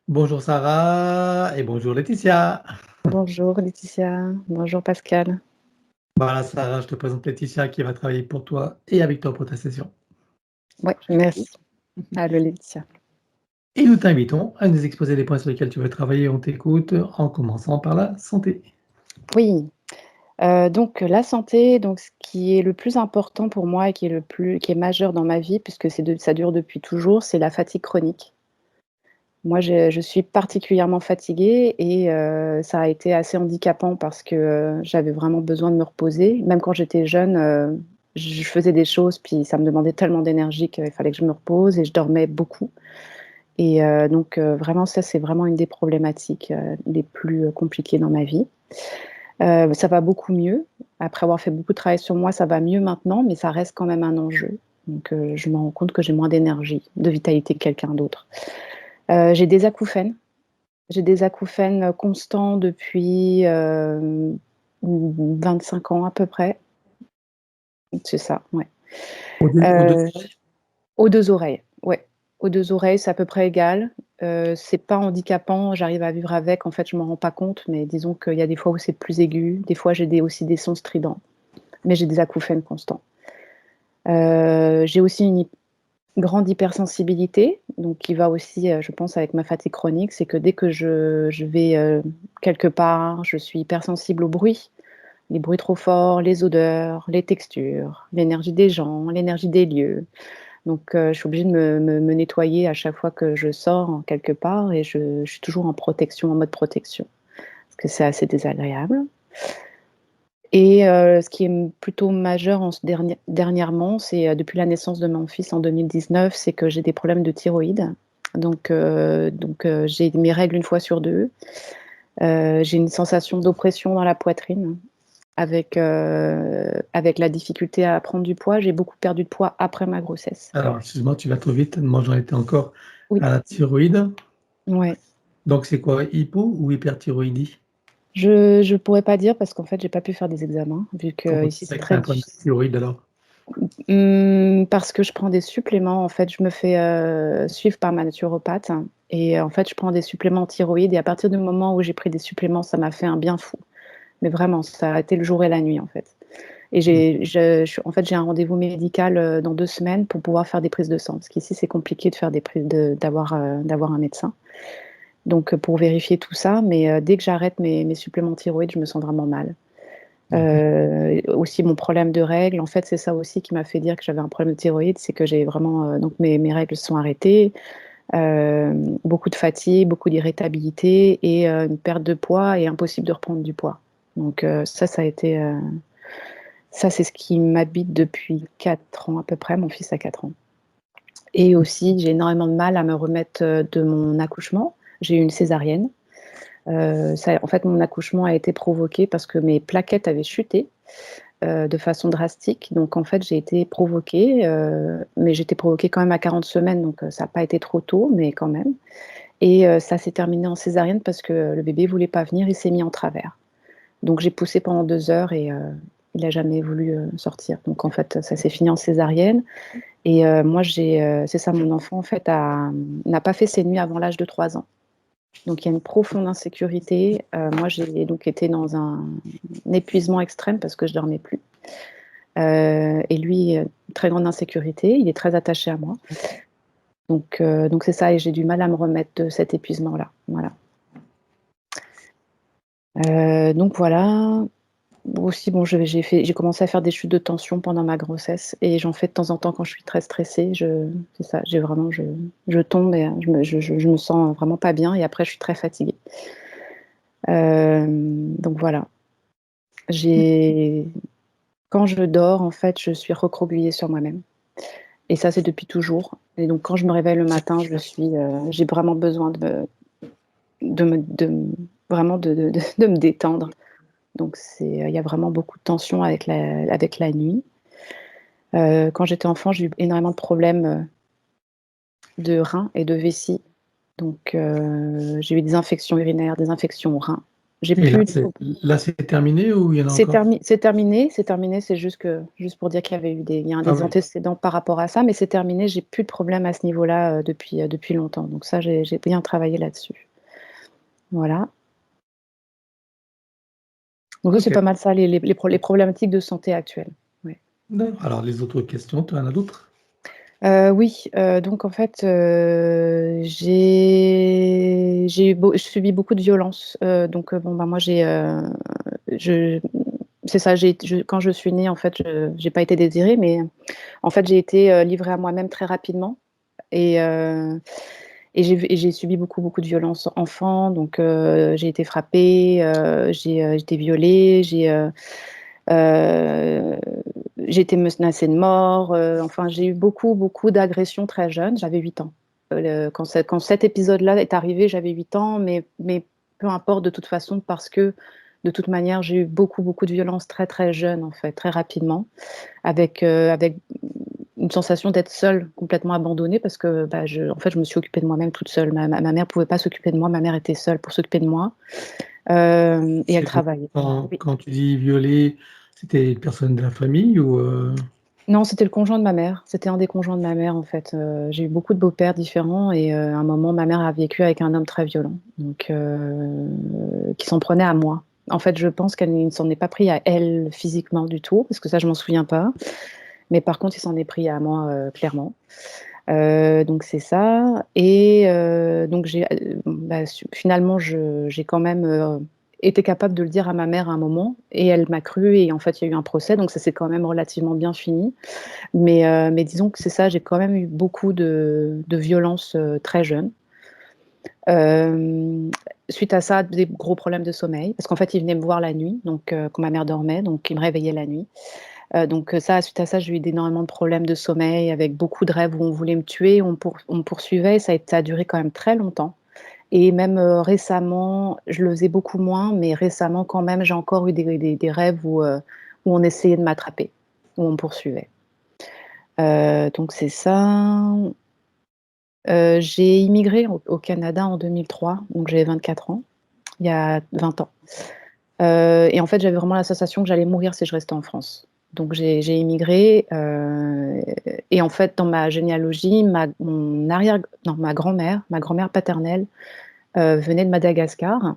Bonjour Sarah et bonjour Laetitia. Bonjour Laetitia, bonjour Pascal. Voilà Sarah, je te présente Laetitia qui va travailler pour toi et avec toi pour ta session. Ouais, merci. Allô Laetitia. Et nous t'invitons à nous exposer les points sur lesquels tu veux travailler. On t'écoute en commençant par la santé. Oui, donc la santé, donc ce qui est le plus important pour moi et qui est majeur dans ma vie puisque ça dure depuis toujours, c'est la fatigue chronique. Moi, je suis particulièrement fatiguée et ça a été assez handicapant parce que, j'avais vraiment besoin de me reposer. Même quand j'étais jeune, je faisais des choses, puis ça me demandait tellement d'énergie qu'il fallait que je me repose et je dormais beaucoup. Et donc vraiment ça, c'est vraiment une des problématiques, les plus, compliquées dans ma vie. Ça va beaucoup mieux. Après avoir fait beaucoup de travail sur moi, ça va mieux maintenant, mais ça reste quand même un enjeu. Donc je me rends compte que j'ai moins d'énergie, de vitalité que quelqu'un d'autre. J'ai des acouphènes. J'ai des acouphènes, constants depuis, 25 ans à peu près. C'est ça, ouais. Aux deux Heu oreilles. Aux 2 oreilles, ouais. Aux 2 oreilles, c'est à peu près égal. C'est pas handicapant, j'arrive à vivre avec. En fait, je m'en rends pas compte, mais disons qu'il y a des fois où c'est plus aigu. Des fois, j'ai aussi des sons stridents, mais j'ai des acouphènes constants. J'ai aussi une grande hypersensibilité, donc qui va aussi, je pense avec ma fatigue chronique. C'est que dès que je vais, quelque part, je suis hypersensible au bruit. Les bruits trop forts, les odeurs, les textures, l'énergie des gens, l'énergie des lieux. Donc je suis obligée de me nettoyer à chaque fois que je sors en quelque part et je suis toujours en protection, en mode protection, parce que c'est assez désagréable et ce qui est plutôt majeur en ce dernièrement, c'est, depuis la naissance de mon fils en 2019, c'est que j'ai des problèmes de thyroïde. Donc j'ai mes règles une fois sur 2. J'ai une sensation d'oppression dans la poitrine avec la difficulté à prendre du poids. J'ai beaucoup perdu de poids après ma grossesse. Alors, excuse-moi, tu vas trop vite. Moi, j'en étais encore Oui, à la thyroïde. ouais. Donc, c'est quoi, hypo ou hyperthyroïdie? Je pourrais pas dire parce qu'en fait, j'ai pas pu faire des examens vu Comment tu qu'ici c'est sais que tu as très un problème de difficile. thyroïde alors? Parce que je prends des suppléments, en fait, je me fais, suivre par ma naturopathe et en fait, je prends des suppléments thyroïde et à partir du moment où j'ai pris des suppléments, ça m'a fait un bien fou. Mais vraiment, ça a été le jour et la nuit, en fait et j'ai un rendez-vous médical, dans 2 semaines pour pouvoir faire des prises de sang parce qu'ici, c'est compliqué de faire des prises d'avoir un médecin. Donc pour vérifier tout ça, mais dès que j'arrête mes suppléments thyroïde, je me sens vraiment mal. Aussi mon problème de règles, en fait, c'est ça aussi qui m'a fait dire que j'avais un problème de thyroïde, c'est que j'ai vraiment, donc mes règles se sont arrêtées, beaucoup de fatigue, beaucoup d'irritabilité et une perte de poids et impossible de reprendre du poids. Donc ça a été, ça c'est ce qui m'habite depuis 4 ans à peu près, mon fils a 4 ans et aussi j'ai énormément de mal à me remettre, de mon accouchement. J'ai eu une césarienne. Ça en fait, mon accouchement a été provoqué parce que mes plaquettes avaient chuté, de façon drastique. Donc en fait, j'ai été provoquée, mais j'ai été provoquée quand même à 40 semaines, donc ça a pas été trop tôt, mais quand même et ça s'est terminé en césarienne parce que le bébé voulait pas venir, il s'est mis en travers. Donc j'ai poussé pendant 2 heures et il a jamais voulu, sortir. Donc en fait, ça s'est fini en césarienne et moi c'est ça, mon enfant en fait n'a pas fait ses nuits avant l'âge de 3 ans. Donc il y a une profonde insécurité. Moi, j'ai donc été dans un épuisement extrême parce que je dormais plus. Et lui, très grande insécurité. Il est très attaché à moi. Donc c'est ça et j'ai du mal à me remettre de cet épuisement-là. Voilà. Donc voilà. Aussi, bon, j'ai commencé à faire des chutes de tension pendant ma grossesse et j'en fais de temps en temps quand je suis très stressée. C'est ça, je tombe et je me sens vraiment pas bien et après je suis très fatiguée. Donc voilà. J'ai Quand je dors, en fait, je suis recroquevillée sur moi-même et ça, c'est depuis toujours et donc quand je me réveille le matin, j'ai vraiment besoin de me vraiment de me détendre. Donc il y a vraiment beaucoup de tension avec la nuit. Quand j'étais enfant, j'ai eu énormément de problèmes, de reins et de vessie. Donc j'ai eu des infections urinaires, des infections aux reins. J'ai Et plus de pro là, c'est terminé ou il y en a encore? c'est terminé, c'est juste pour dire qu'il y avait eu il y a un Ah des oui, antécédents par rapport à ça, mais c'est terminé, j'ai plus de problème à ce niveau-là, depuis longtemps. Donc ça, j'ai bien travaillé là-dessus. Voilà. Donc ça, c'est OK. pas mal ça, les problématiques de santé actuelles. Ouais. Alors les autres questions, tu en as d'autres? Oui, donc en fait, j'ai subi beaucoup de violences, donc bon, bah, moi je c'est ça, quand je suis née, en fait, j'ai pas été désirée, mais en fait, j'ai été, livrée à moi-même très rapidement et j'ai subi beaucoup, beaucoup de violences enfant, donc j'ai été frappée, j'ai été violée, Heu, j'ai été menacée de mort, enfin j'ai eu beaucoup, beaucoup d'agressions très jeune, j'avais 8 ans. Quand cet épisode-là est arrivé, j'avais 8 ans, mais peu importe de toute façon parce que, de toute manière, j'ai eu beaucoup, beaucoup de violences très, très jeune en fait, très rapidement, avec une sensation d'être seule, complètement abandonnée parce que, bah, en fait, je me suis occupée de moi-même toute seule. Ma mère pouvait pas s'occuper de moi, ma mère était seule pour s'occuper de moi, et elle C'est travaillait. Oui. quand tu dis violer, c'était une personne de la famille ou Non, c'était le conjoint de ma mère. C'était un des conjoints de ma mère, en fait. J'ai eu beaucoup de beaux-pères différents et à un moment, ma mère a vécu avec un homme très violent, donc qui s'en prenait à moi. En fait, je pense qu'elle ne s'en est pas pris à elle physiquement du tout, parce que ça, je m'en souviens pas. Mais par contre, il s'en est pris à moi, clairement. Donc c'est ça et donc bah, finalement, j'ai quand même, été capable de le dire à ma mère à un moment et elle m'a crue et en fait, il y a eu un procès, donc ça s'est quand même relativement bien fini. Mais disons que c'est ça, j'ai quand même eu beaucoup de violences, très jeune. Hem, Suite à ça, des gros problèmes de sommeil, parce qu'en fait, il venait me voir la nuit, donc quand ma mère dormait, donc il me réveillait la nuit. Donc ça, suite à ça, j'ai eu énormément de problèmes de sommeil avec beaucoup de rêves où on voulait me tuer, on me poursuivait, ça a duré quand même très longtemps et même, récemment, je le faisais beaucoup moins, mais récemment quand même, j'ai encore eu des rêves où on essayait de m'attraper, où on me poursuivait. Donc c'est ça. J'ai immigré au Canada en 2003, donc j'avais 24 ans, il y a 20 ans. Et en fait, j'avais vraiment la sensation que j'allais mourir si je restais en France. Donc j'ai immigré, et en fait, dans ma généalogie, ma grand-mère paternelle, venait de Madagascar.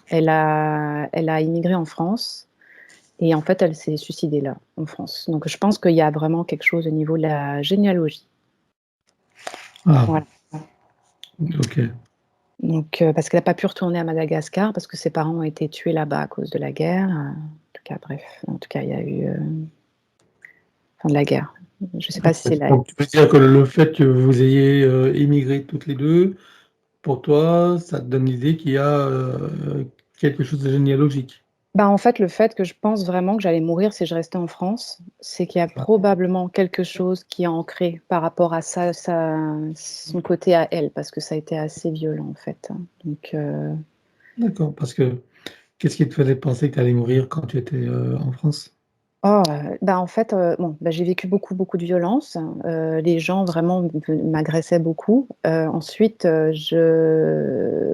Elle a immigré en France et en fait, elle s'est suicidée là, en France. Donc je pense qu'il y a vraiment quelque chose au niveau de la généalogie. ah, Voilà. OK. Donc parce qu'elle a pas pu retourner à Madagascar parce que ses parents ont été tués là-bas à cause de la guerre, en tout cas bref, en tout cas il y a eu, enfin de la guerre. Je sais pas si c'est la Donc tu veux dire que le fait que vous ayez, émigré toutes les 2, pour toi, ça te donne l'idée qu'il y a, quelque chose de généalogique? bah, en fait, le fait que je pense vraiment que j'allais mourir si je restais en France, c'est qu'il y a probablement quelque chose qui est ancré par rapport à son côté à elle, parce que ça a été assez violent en fait, hein. Donc D'accord, parce que qu'est-ce qui te faisait penser que tu allais mourir quand tu étais, en France? bah, en fait, bon, bah, j'ai vécu beaucoup, beaucoup de violence. Les gens vraiment m'agressaient beaucoup. Ensuite,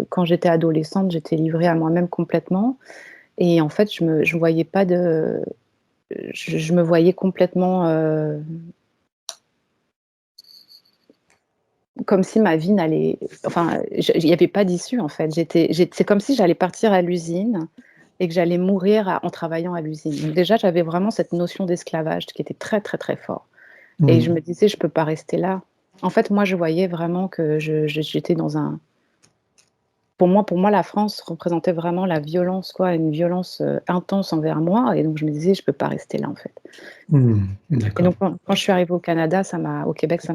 quand j'étais adolescente, j'étais livrée à moi-même complètement et en fait, je voyais pas de je me voyais complètement, comme si ma vie n'allait enfin, il y avait pas d'issue, en fait. C'est comme si j'allais partir à l'usine et que j'allais mourir en travaillant à l'usine. Donc déjà, j'avais vraiment cette notion d'esclavage qui était très, très, très fort. Et je Mmh. me disais: «Je peux pas rester là». En fait, moi, je voyais vraiment que j'étais dans un pour moi, la France représentait vraiment la violence, quoi, une violence, intense envers moi et donc je me disais: «Je peux pas rester là, en fait». Mmh. Et D'accord. donc quand je suis arrivée au Québec, ça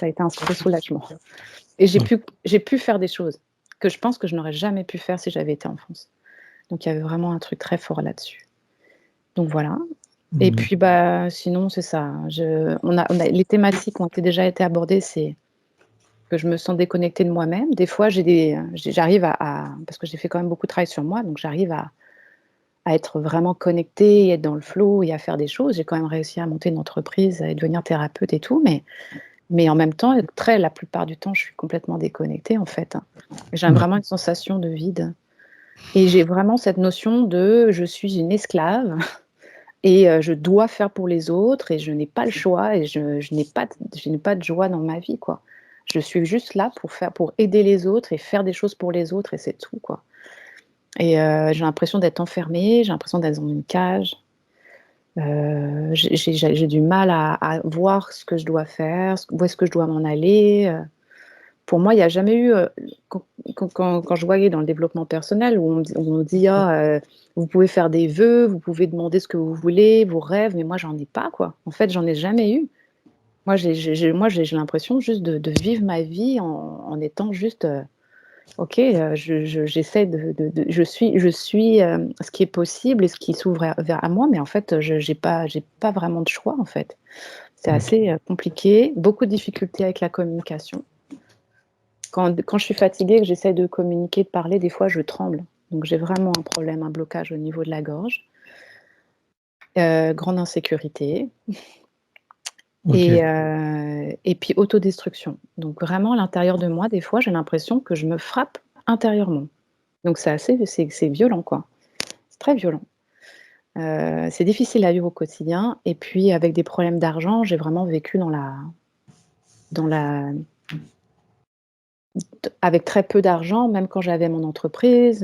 a été un gros soulagement et Ouais. j'ai pu faire des choses que je pense que je n'aurais jamais pu faire si j'avais été en France. Donc il y avait vraiment un truc très fort là-dessus. Donc voilà. Et Mmh. puis, bah, sinon, c'est ça, hein, on a les thématiques ont déjà été abordées, c'est que je me sens déconnectée de moi-même. Des fois, j'arrive parce que j'ai fait quand même beaucoup de travail sur moi, donc j'arrive à être vraiment connectée et être dans le flow et à faire des choses. J'ai quand même réussi à monter une entreprise et devenir thérapeute et tout, mais en même temps, la plupart du temps, je suis complètement déconnectée, en fait, hein. J'ai vraiment une sensation de vide. Et j'ai vraiment cette notion de: «Je suis une esclave et je dois faire pour les autres et je n'ai pas le choix et je n'ai pas de joie dans ma vie, quoi. Je suis juste là pour aider les autres et faire des choses pour les autres et c'est tout, quoi». Et j'ai l'impression d'être enfermée, j'ai l'impression d'être dans une cage. J'ai du mal à voir ce que je dois faire, où est-ce que je dois m'en aller. Pour moi, il y a jamais eu, quand quand je voyais dans le développement personnel où on dit: «Ah, vous pouvez faire des vœux, vous pouvez demander ce que vous voulez, vos rêves», mais moi j'en ai pas, quoi. En fait, j'en ai jamais eu. Moi, j'ai l'impression juste de vivre ma vie en étant juste, OK, j'essaie je suis, ce qui est possible et ce qui s'ouvre vers à moi, mais en fait, je j'ai pas vraiment de choix, en fait. C'est OK. assez, compliqué, beaucoup de difficultés avec la communication. Quand je suis fatiguée, que j'essaie de communiquer, de parler, des fois je tremble. Donc j'ai vraiment un problème, un blocage au niveau de la gorge. Grande insécurité OK. et puis autodestruction. Donc vraiment à l'intérieur de moi, des fois, j'ai l'impression que je me frappe intérieurement. Donc c'est violent, quoi. C'est très violent. C'est difficile à vivre au quotidien et puis avec des problèmes d'argent, j'ai vraiment vécu dans la avec très peu d'argent, même quand j'avais mon entreprise,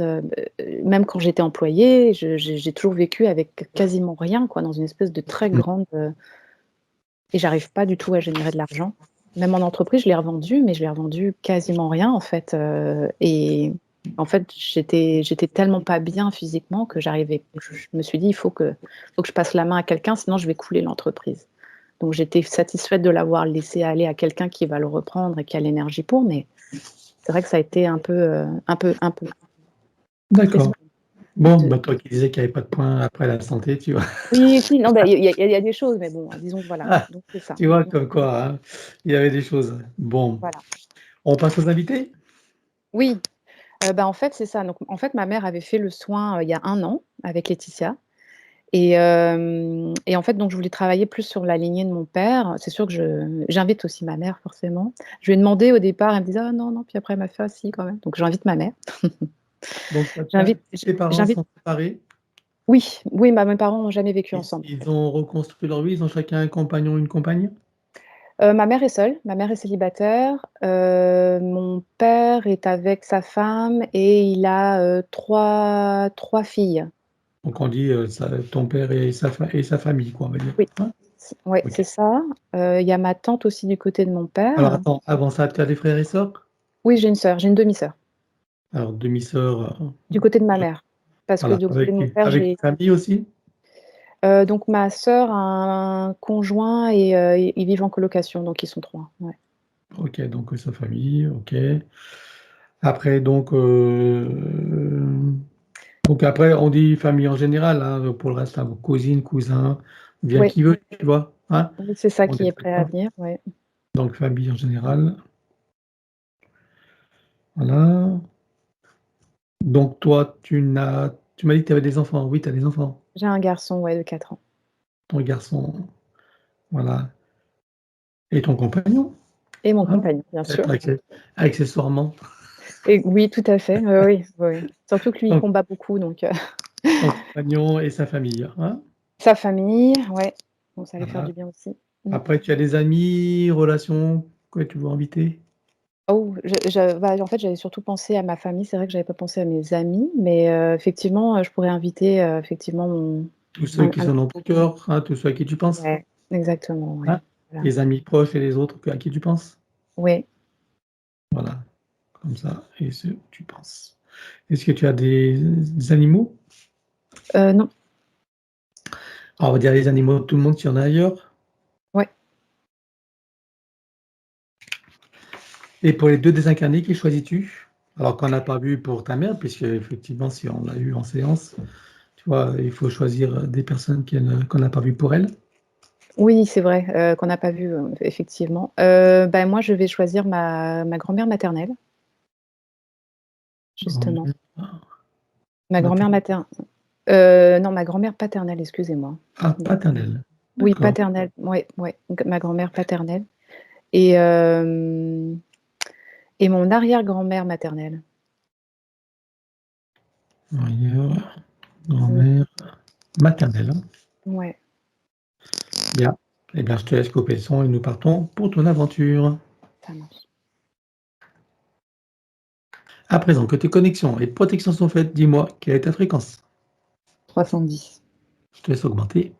même quand j'étais employée, j'ai toujours vécu avec quasiment rien, quoi, dans une espèce de très Mmh. grande, et j'arrive pas du tout à générer de l'argent. Même mon entreprise, je l'ai revendue, mais je l'ai revendue quasiment rien, en fait, et en fait, j'étais tellement pas bien physiquement que je me suis dit: «Il faut que je passe la main à quelqu'un, sinon je vais couler l'entreprise». Donc j'étais satisfaite de l'avoir laissé aller à quelqu'un qui va le reprendre et qui a l'énergie pour, mais c'est vrai que ça a été un peu stressant D'accord. Bon, de bah, toi qui disais qu'il y avait pas de point après la santé, tu vois? oui, si, non, bah, il y a des choses, mais bon, disons que voilà, Ah, donc c'est ça. tu vois Donc comme quoi, hein, il y avait des choses. Bon, voilà. on passe aux invités? Oui, bah, en fait, c'est ça. Donc en fait, ma mère avait fait le soin, il y a 1 an avec Laetitia et en fait, donc je voulais travailler plus sur la lignée de mon père. C'est sûr que j'invite aussi ma mère forcément. Je lui ai demandé au départ, elle me disait: «Ah non, non», puis après elle m'a fait: «Ah si, quand même». Donc j'invite ma mère. Donc tes parents J'invite sont séparés? oui, oui, bah, mes parents n'ont jamais vécu Ils ensemble, en ils fait. ont reconstruit leur vie, ils ont chacun un compagnon, une compagne? Ma mère est seule, ma mère est célibataire, mon père est avec sa femme et il a, 3 filles. Donc on dit, sa ton père et sa famille quoi, on va dire, Oui, hein? ouais, OK. c'est ça. Il y a ma tante aussi du côté de mon Alors père. attends, avant ça, tu as des frères et sœurs? Oui, j'ai une sœur, j'ai une demi-sœur, Alors demi-sœur, du côté de ma mère. Parce que voilà, du côté de mon père, avec j'ai une famille aussi? donc ma sœur a un conjoint et ils vivent en colocation, donc ils sont 3. Ouais. OK, donc sa famille, OK. Après donc après on dit famille en général, hein, pour le reste, hein, vos cousines, cousins, bien Oui, qui veut, tu vois? Hein? oui, c'est ça On qui est est prêt à d'accord? venir, ouais. Donc famille en général, voilà. Donc toi, tu m'as dit que tu avais des enfants? Oui, tu as des enfants? J'ai un garçon, ouais, de 4 ans Ton garçon, voilà et ton compagnon, et mon hein? compagnon, bien Peut-être sûr. accessoirement. Et oui, tout à fait, oui, oui, oui. Surtout que lui, il Donc combat beaucoup, donc ton compagnon et sa famille, hein? sa famille, ouais, donc ça allait faire Voilà. du bien aussi. Mmh. Après tu as des amis, relations que tu veux inviter? Oh, je bah, en fait, j'avais surtout pensé à ma famille. C'est vrai que j'avais pas pensé à mes amis, mais effectivement, je pourrais inviter, effectivement mon Tous ceux qui un sont dans ton cœur, hein, tous ceux à qui tu penses, ouais, exactement, ouais, hein? voilà. Les amis proches et les autres à qui tu penses. Ouais, Voilà, comme ça et ceux que tu penses. Est-ce que tu as des animaux? non, Alors, on va dire les animaux de tout le monde s'il y en a ailleurs. ouais. Et pour les 2 désincarnés, qui choisis-tu? Alors qu'on n'a pas vu pour ta mère, puisque effectivement, si on l'a eu en séance, tu vois, il faut choisir, des personnes qu'on n'a pas vues pour elle. Oui, c'est vrai, qu'on n'a pas vu, effectivement. Bah, moi, je vais choisir ma grand-mère maternelle, justement. Grand-mère Ma grand-mère maternelle. non, ma grand-mère paternelle, excusez-moi. Ah, paternelle. Oui, D'accord. paternelle, ouais, ouais, ma grand-mère paternelle et mon arrière-grand-mère maternelle. ailleurs, grand-mère, maternelle. Hein. Ouais. Bien. Eh bien, je te laisse couper le son et nous partons pour ton aventure. Ça marche. À présent que tes connexions et protections sont faites, dis-moi quelle est ta fréquence. 310. Je te laisse augmenter.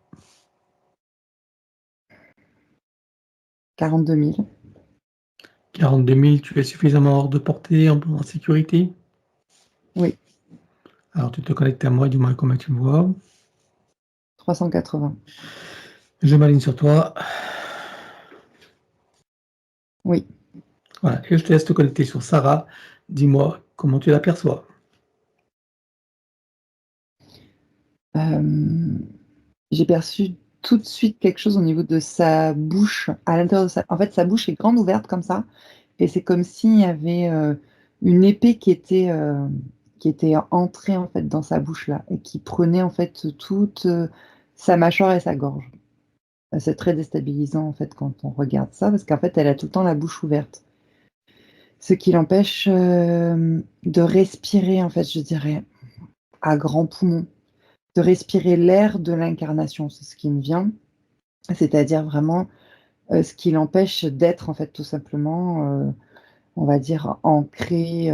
42 000. 42 000, tu es suffisamment hors de portée, en sécurité? Oui. Alors, tu te connectes à moi, dis-moi comment tu me vois. 380. Je m'aligne sur toi. Oui. Voilà, et je te laisse te connecter sur Sarah. Dis-moi comment tu l'aperçois. J'ai perçu tout de suite quelque chose au niveau de sa bouche, à l'intérieur de sa... En fait, sa bouche est grande ouverte comme ça, et c'est comme s'il y avait une épée qui était entrée en fait dans sa bouche là, et qui prenait en fait toute sa mâchoire et sa gorge. C'est très déstabilisant en fait quand on regarde ça, parce qu'en fait, elle a tout le temps la bouche ouverte. Ce qui l'empêche de respirer, en fait, je dirais, à grands poumons, de respirer l'air de l'incarnation, c'est ce qui me vient, c'est-à-dire vraiment ce qui l'empêche d'être, en fait, tout simplement, on va dire, ancré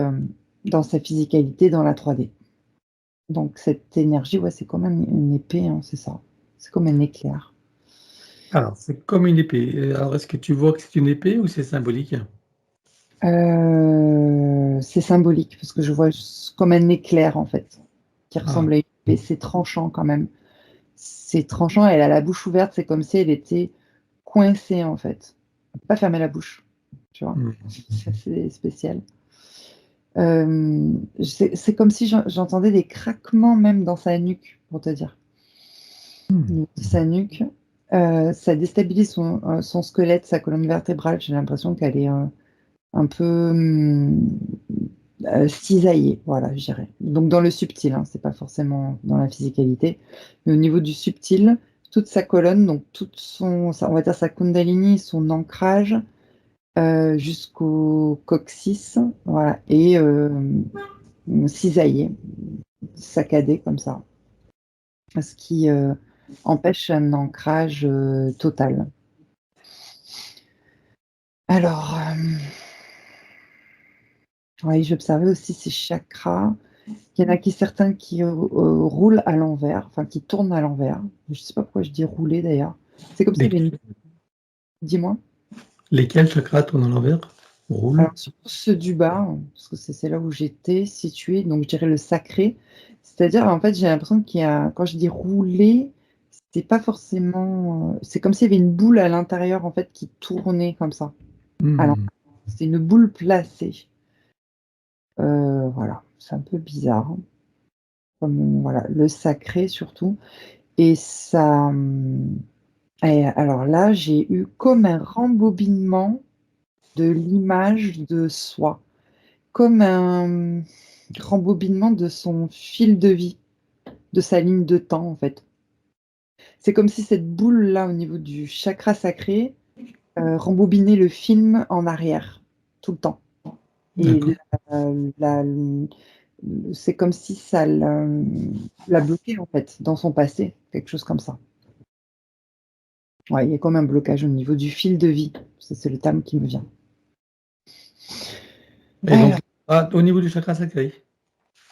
dans sa physicalité, dans la 3D. Donc cette énergie, ouais, c'est comme une épée, hein, c'est ça. C'est comme un éclair. Alors, c'est comme une épée. Alors, est-ce que tu vois que c'est une épée ou c'est symbolique? C'est symbolique, parce que je vois comme un éclair, en fait, qui Ah, ressemble à une épée. C'est tranchant quand même. C'est tranchant, elle a la bouche ouverte, c'est comme si elle était coincée, en fait. Elle peut pas fermer la bouche, tu vois? hmm. C'est assez spécial. C'est comme si j'entendais des craquements même dans sa nuque, pour te dire. Au niveau de sa nuque, ça déstabilise son squelette, sa colonne vertébrale. J'ai l'impression qu'elle est, un peu, cisaillée, voilà, je dirais. Donc dans le subtil, hein, c'est pas forcément dans la physicalité, mais au niveau du subtil, toute sa colonne, donc toute on va dire sa kundalini, son ancrage, jusqu'au coccyx, voilà, et cisaillé, saccadé comme ça. Ce qui, empêche un ancrage, total. Alors, oui, j'observais aussi ses chakras. Il y en a certains qui roulent à l'envers, enfin qui tournent à l'envers. Je ne sais pas pourquoi je dis rouler d'ailleurs. C'est comme s'il y avait une... Dis-moi. Lesquels chakras tournent à l'envers? Roule. Alors surtout ceux du bas, parce que c'est là où j'étais située, donc je dirais le sacré. C'est-à-dire, en fait, j'ai l'impression qu'il y a, quand je dis rouler, c'est pas forcément, c'est comme s'il y avait une boule à l'intérieur en fait qui tournait comme ça. Alors, Hmm. c'est une boule placée. Voilà, c'est un peu bizarre, hein, comme voilà, le sacré surtout. Et ça, et alors là, j'ai eu comme un rembobinement de l'image de soi, comme un rembobinement de son fil de vie, de sa ligne de temps, en fait. C'est comme si cette boule-là, au niveau du chakra sacré, rembobinait le film en arrière, tout le temps. D'accord. Et la c'est comme si ça l'a bloqué, en fait, dans son passé, quelque chose comme ça. Ouais, il y a comme un blocage au niveau du fil de vie. Ça, c'est le terme qui me vient. Et donc, Alors au niveau du chakra sacré.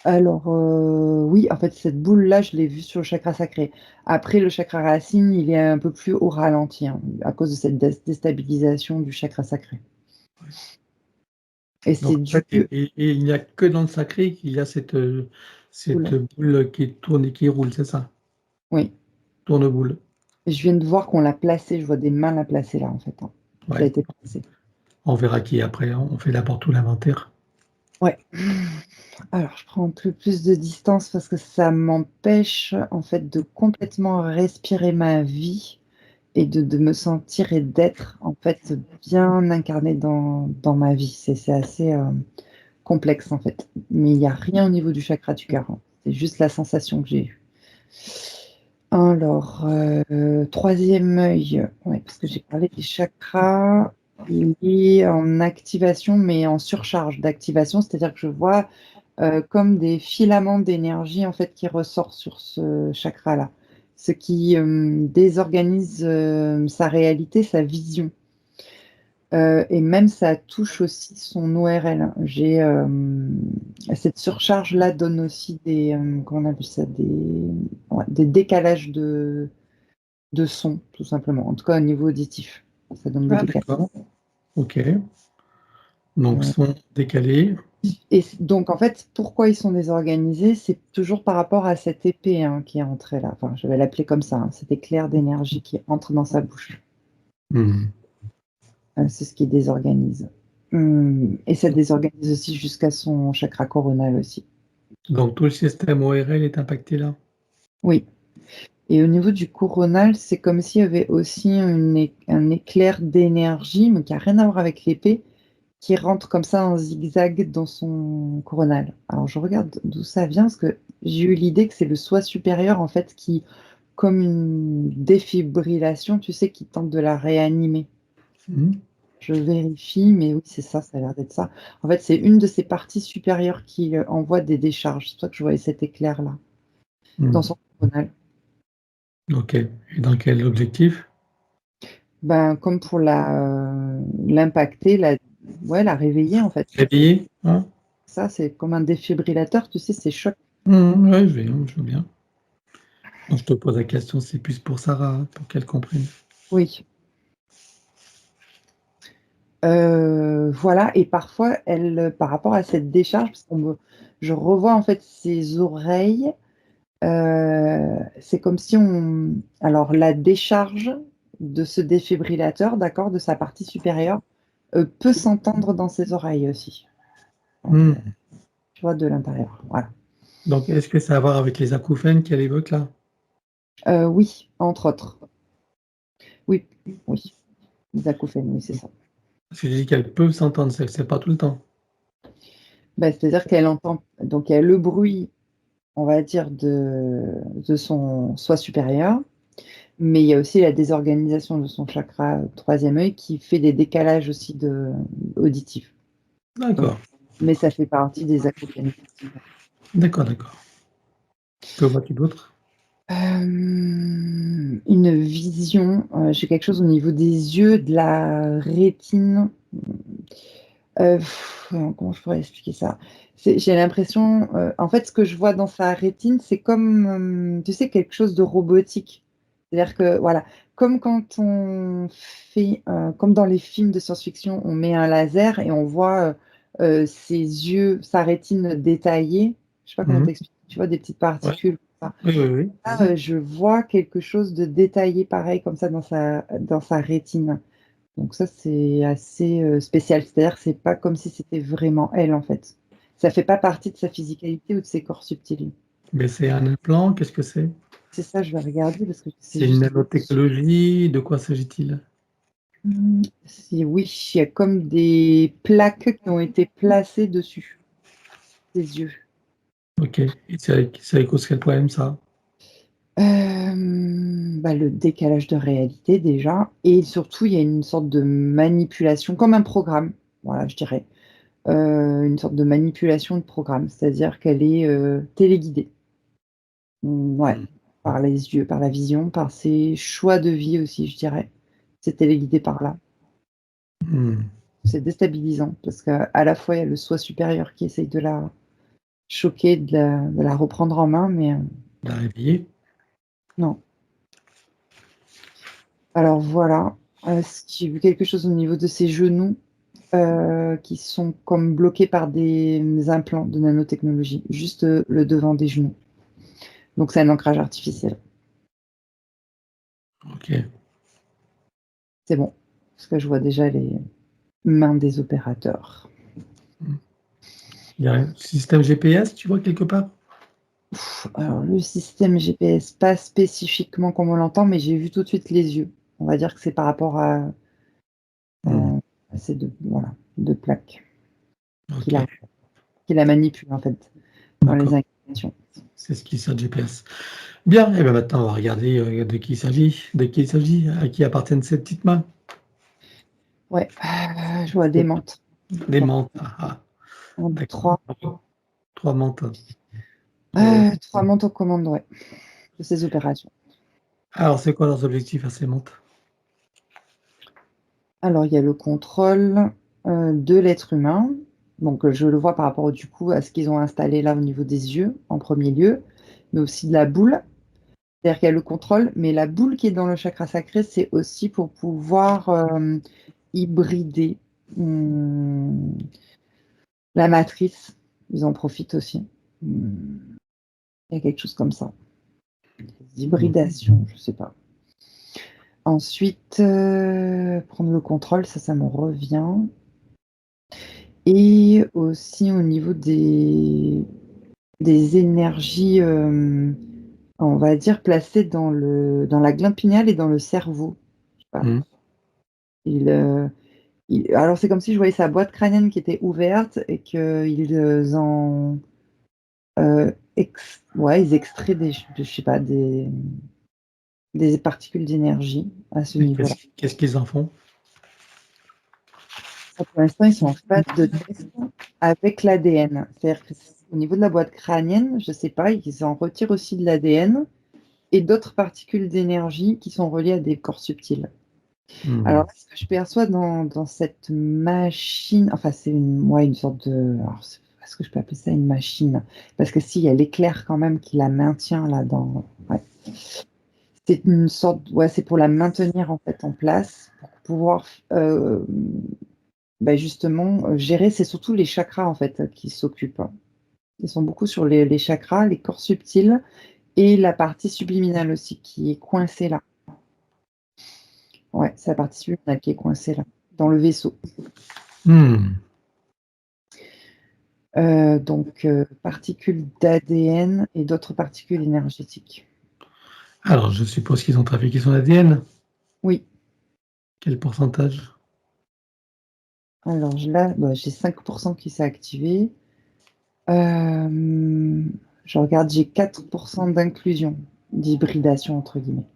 oui, en fait, cette boule-là, je l'ai vue sur le chakra sacré. Après, le chakra racine, il est un peu plus au ralenti, hein, à cause de cette déstabilisation du chakra sacré. Et Donc, c'est en dû fait, et il n'y a que dans le sacré qu'il y a cette boule. boule qui tourne et qui roule, c'est ça? Oui. Tourne-boule. Je viens de voir qu'on l'a placée, je vois des mains la placer là, en fait, hein. Ça a Ouais. été placé. On verra qui après, hein. On fait d'abord tout l'inventaire. Ouais. Alors, je prends un peu plus de distance parce que ça m'empêche, en fait, de complètement respirer ma vie et de me sentir et d'être, en fait, bien incarnée dans ma vie. C'est assez, complexe, en fait. Mais il y a rien au niveau du chakra du cœur, hein. C'est juste la sensation que j'ai eue. Alors, 3e œil, ouais, parce que j'ai parlé des chakras. Il est en activation, mais en surcharge d'activation, c'est-à-dire que je vois comme des filaments d'énergie en fait qui ressortent sur ce chakra-là, ce qui désorganise sa réalité, sa vision. Et même ça touche aussi son ORL. Cette surcharge-là donne aussi comment on appelle ça, des décalages de son, tout simplement. En tout cas, au niveau auditif, ça donne des Ah, décalages. d'accord. Ok. Donc, son décalé. Et donc, en fait, pourquoi ils sont désorganisés? C'est toujours par rapport à cette épée qui est entrée là. Enfin, je vais l'appeler comme ça, cet éclair d'énergie qui entre dans sa bouche. C'est ce qui désorganise. Et ça désorganise aussi jusqu'à son chakra coronal aussi. Donc, tout le système ORL est impacté là. Oui. Et au niveau du coronal, c'est comme s'il y avait aussi un éclair d'énergie, mais qui n'a rien à voir avec l'épée, qui rentre comme ça en zigzag dans son coronal. Alors, je regarde d'où ça vient, parce que j'ai eu l'idée que c'est le soi supérieur, en fait, qui, comme une défibrillation, tu sais, qui tente de la réanimer. Je vérifie, mais oui, c'est ça, ça a l'air d'être ça. En fait, c'est une de ces parties supérieures qui envoie des décharges. C'est pour ça que je voyais cet éclair-là, dans son coronal. Ok. Et dans quel objectif? Comme pour l'impacter, la réveiller, en fait. Réveiller, hein? Ça, c'est comme un défibrillateur, tu sais, c'est choc. Ouais, je veux bien. Non, je te pose la question, c'est plus pour Sarah, pour qu'elle comprenne. Oui. Voilà, et parfois, par rapport à cette décharge, parce je revois en fait ses oreilles, c'est comme si alors la décharge de ce défibrillateur, d'accord, de sa partie supérieure, peut s'entendre dans ses oreilles aussi. Tu vois, de l'intérieur, voilà. Donc, est-ce que ça a à voir avec les acouphènes qu'elle évoque là? Oui, entre autres. Oui, les acouphènes, oui, c'est ça. Parce que j'ai dit qu'elle peut s'entendre, c'est pas tout le temps. C'est-à-dire qu'elle entend, donc il y a le bruit, on va dire, de son soi supérieur, mais il y a aussi la désorganisation de son chakra troisième œil qui fait des décalages aussi auditifs. D'accord. Mais ça fait partie des acouphènes. D'accord. Que vois-tu d'autre? Une vision, j'ai quelque chose au niveau des yeux, de la rétine. Comment je pourrais expliquer ça? J'ai l'impression, en fait, ce que je vois dans sa rétine, c'est comme, tu sais, quelque chose de robotique. C'est-à-dire que, voilà, comme quand on fait, comme dans les films de science-fiction, on met un laser et on voit ses yeux, sa rétine détaillée. Je sais pas comment t'expliquer, tu vois, des petites particules. Comme ça. Oui. Là, je vois quelque chose de détaillé pareil comme ça dans sa rétine. Donc ça, c'est assez spécial. C'est-à-dire, c'est pas comme si c'était vraiment elle, en fait. Ça fait pas partie de sa physicalité ou de ses corps subtils. Mais c'est un implant, qu'est-ce que c'est? C'est ça, je vais regarder parce que c'est C'est une juste. nanotechnologie, de quoi s'agit-il? Oui, il y a comme des plaques qui ont été placées dessus ses yeux. Ok. Et ça cause quel problème, ça? Le décalage de réalité déjà, et surtout il y a une sorte de manipulation, comme un programme, voilà, je dirais. Une sorte de manipulation de programme, c'est-à-dire qu'elle est téléguidée. Ouais, par les yeux, par la vision, par ses choix de vie aussi, je dirais. C'est téléguidé par là. C'est déstabilisant parce qu'à la fois il y a le soi supérieur qui essaye de la choquer, de la reprendre en main, mais La réveiller? non. Alors voilà, j'ai vu quelque chose au niveau de ses genoux qui sont comme bloqués par des implants de nanotechnologie, juste le devant des genoux. Donc c'est un ancrage artificiel. Ok. C'est bon, parce que je vois déjà les mains des opérateurs. Il y a un système GPS, tu vois, quelque part? Alors, le système GPS, pas spécifiquement comme on l'entend, mais j'ai vu tout de suite les yeux. On va dire que c'est par rapport à ces deux plaques Ok. qui la manipulent en fait dans les D'accord. incantations. C'est ce qui sert de GPS. Bien, et bien maintenant, on va regarder de qui il s'agit, à qui appartiennent ces petites mains. Ouais, je vois des menthes. Des menthes. Un, D'accord. 3. 3 mantes. 3 mantes aux commandes, ouais, de ces opérations. Alors, c'est quoi leurs objectifs à ces mantes? Alors, il y a le contrôle de l'être humain. Donc, je le vois par rapport du coup à ce qu'ils ont installé là au niveau des yeux, en premier lieu, mais aussi de la boule. C'est-à-dire qu'il y a le contrôle, mais la boule qui est dans le chakra sacré, c'est aussi pour pouvoir hybrider la matrice. Ils en profitent aussi. Il y a quelque chose comme ça. Hybridation, je sais pas. Ensuite, prendre le contrôle, ça me revient. Et aussi au niveau des énergies, on va dire, placées dans la glande pinéale et dans le cerveau. Je sais pas. Mmh. Alors, c'est comme si je voyais sa boîte crânienne qui était ouverte et qu'ils en. Ils extraient je sais pas, des particules d'énergie à ce Et niveau-là. qu'est-ce qu'ils en font? Ça, pour l'instant, ils sont en phase de test avec l'ADN. C'est-à-dire qu'au niveau de la boîte crânienne, je sais pas, ils en retirent aussi de l'ADN et d'autres particules d'énergie qui sont reliées à des corps subtils. Mmh. Alors, ce que je perçois dans cette machine, enfin, c'est une sorte de. Alors, est-ce que je peux appeler ça une machine? Parce que si, il y a l'éclair quand même qui la maintient là dans. Ouais. C'est une sorte. Ouais, c'est pour la maintenir en fait en place, pour pouvoir justement gérer. C'est surtout les chakras en fait qui s'occupent. Ils sont beaucoup sur les chakras, les corps subtils et la partie subliminale aussi qui est coincée là. Ouais, c'est la partie subliminale qui est coincée là, dans le vaisseau. Mmh. Donc, particules d'ADN et d'autres particules énergétiques. Alors, je suppose qu'ils ont trafiqué son ADN. Oui. Quel pourcentage? Alors là, j'ai 5% qui s'est activé. Je regarde, j'ai 4% d'inclusion, d'hybridation entre guillemets.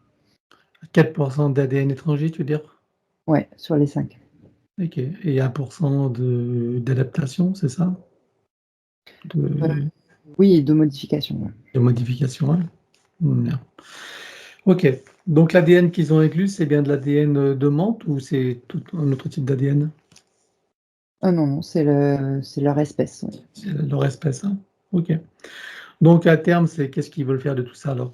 4% d'ADN étranger, tu veux dire? Ouais, sur les 5. OK, et 1% d'adaptation, c'est ça? Oui, et de modification, ouais. De modification, ouais. Bien. OK, donc l'ADN qu'ils ont inclus, c'est bien de l'ADN, de menthe ou c'est tout un autre type d'ADN? Ah non, c'est leur espèce, ouais. C'est leur espèce, hein? OK. Donc à terme, qu'est-ce qu'ils veulent faire de tout ça alors?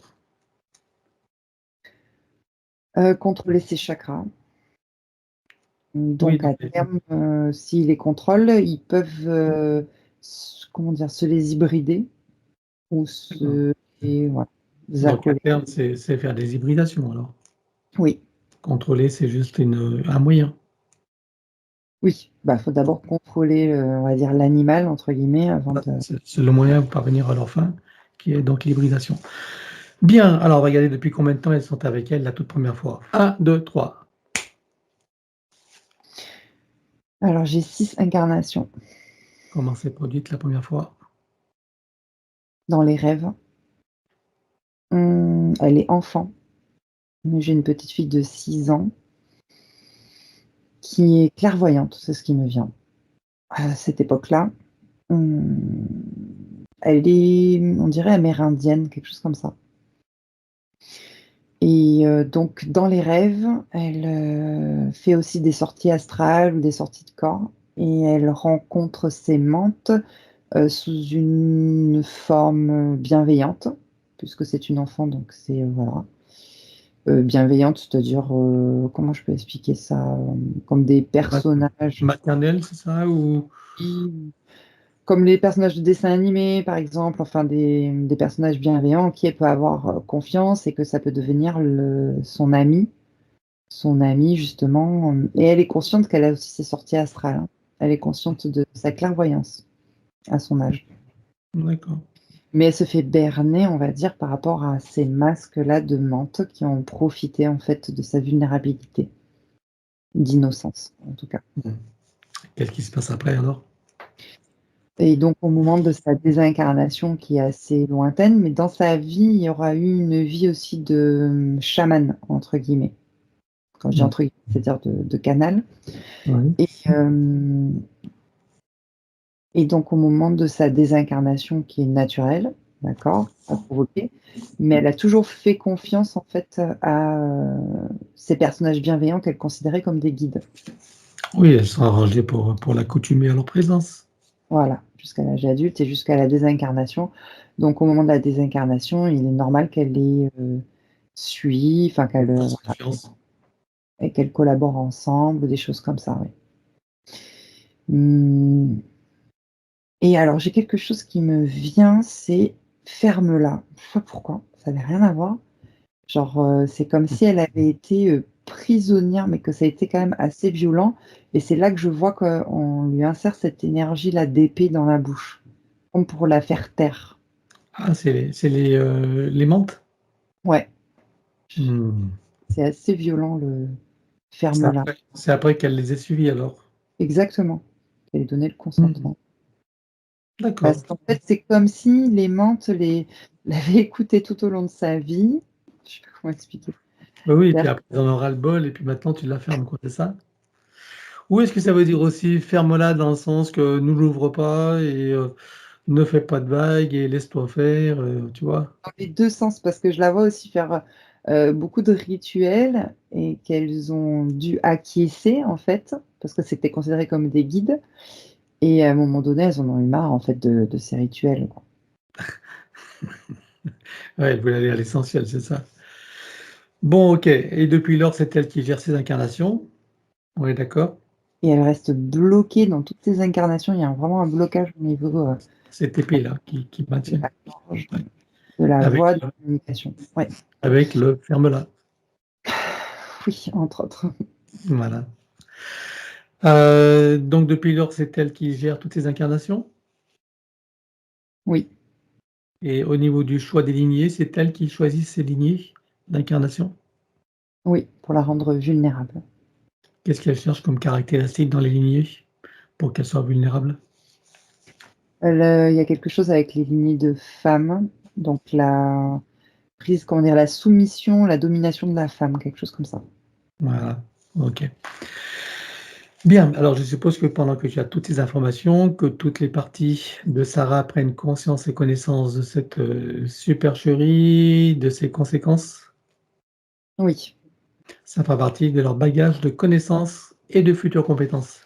Contrôler ses chakras. Oui, Donc donc à terme, s'ils les contrôlent, ils peuvent, comment dire? Se les hybrider ou d'accord. voilà, Donc à accoler. terme, c'est faire des hybridations alors? Oui, Contrôler, c'est juste un moyen. oui, faut d'abord contrôler, on va dire «l'animal» entre guillemets avant de. C'est le moyen pour parvenir à leur fin, qui est donc l'hybridation. Bien, alors on va regarder depuis combien de temps elles sont avec elle la toute première fois. 1, 2, 3. Alors j'ai 6 incarnations Comment s'est produite la première fois? dans les rêves. Elle est enfant. J'ai une petite fille de 6 ans qui est clairvoyante, c'est ce qui me vient. À cette époque-là, mmh, elle est, on dirait amérindienne, quelque chose comme ça. Et donc dans les rêves, elle, fait aussi des sorties astrales ou des sorties de corps et elle rencontre ses mantes, sous une forme, bienveillante, puisque c'est une enfant donc c'est, voilà, bienveillante, c'est-à-dire, comment je peux expliquer ça? Comme des personnages Maternelle, c'est ça ou? qui comme les personnages de dessins animés, par exemple, enfin des personnages bienveillants en qui elle peut avoir, confiance et que ça peut devenir son ami justement, et elle est consciente qu'elle a aussi ses sorties astrales, hein. Elle est consciente de sa clairvoyance à son âge. D'accord. Mais elle se fait berner, on va dire, par rapport à ces masques-là de menthe qui ont profité, en fait, de sa vulnérabilité, d'innocence, en tout cas. Mmh. Qu'est-ce qui se passe après alors? Et donc au moment de sa désincarnation qui est assez lointaine, mais dans sa vie, il y aura eu une vie aussi de, «chaman» entre guillemets. Quand je dis Mmh. entre guillemets, c'est-à-dire de canal Oui. et Et donc, au moment de sa désincarnation, qui est naturelle, d'accord, pas provoquée, mais elle a toujours fait confiance, en fait, à ces personnages bienveillants qu'elle considérait comme des guides. Oui, elles sont arrangées pour l'accoutumer à leur présence. Voilà, jusqu'à l'âge adulte et jusqu'à la désincarnation. Donc, au moment de la désincarnation, il est normal qu'elle les suive, enfin, qu'elle Fasse voilà, confiance. et qu'elles collaborent ensemble, des choses comme ça, oui. Mmh. Et alors, j'ai quelque chose qui me vient, c'est ferme-la. Je sais pas pourquoi, ça avait rien à voir. Genre, c'est comme si elle avait été, prisonnière, mais que ça a été quand même assez violent et c'est là que je vois qu'on lui insère cette énergie-là d'épée dans la bouche, comme pour la faire taire. Ah, c'est les menthes? Ouais, Mmh. c'est assez violent le C'est ferme-la. après qu'elle les ait suivis alors? Exactement, qu'elle ait donné le Mmh. consentement. Parce D'accord. qu'en fait, c'est comme si les menthes l'avaient écoutée tout au long de sa vie. Je sais pas comment expliquer. Bah, oui et puis C'est-à-dire après ils en ont ras-le-bol et puis maintenant tu la fermes quoi, c'est ça? Ou est-ce que ça veut dire aussi ferme-la dans le sens que ne l'ouvre pas et ne fais pas de vagues et laisse-toi faire, tu vois? dans les 2 sens, parce que je la vois aussi faire, beaucoup de rituels et qu'elles ont dû acquiescer, en fait, parce que c'était considéré comme des guides et à un moment donné, elles en ont eu marre, en fait, de ces rituels, quoi. Ouais, elle voulait aller à l'essentiel, c'est ça? Bon OK et depuis lors, c'est elle qui gère ses incarnations? On est d'accord? Et elles restent bloquées dans toutes ces incarnations. Il y a vraiment un blocage au niveau, Cette épée-là qui de maintient? la gorge, Ouais. de la Avec voix, de le la communication. Ouais, avec le ferme-la. oui, entre autres. Voilà. Donc depuis lors, c'est elle qui gère toutes ces incarnations? Oui, Et au niveau du choix des lignées, c'est elle qui choisit ses lignées d'incarnation? oui, pour la rendre vulnérable. Qu'est-ce qu'elle cherche comme caractéristique dans les lignées pour qu'elles soient vulnérables? Il y a quelque chose avec les lignées de femmes, donc la prise, comment dire? La soumission, la domination de la femme, quelque chose comme ça. Voilà, OK. Bien, alors je suppose que pendant que tu as toutes ces informations, que toutes les parties de Sarah prennent conscience et connaissance de cette, supercherie, de ses conséquences, Oui, ça fera partie de leur bagage de connaissances et de futures compétences.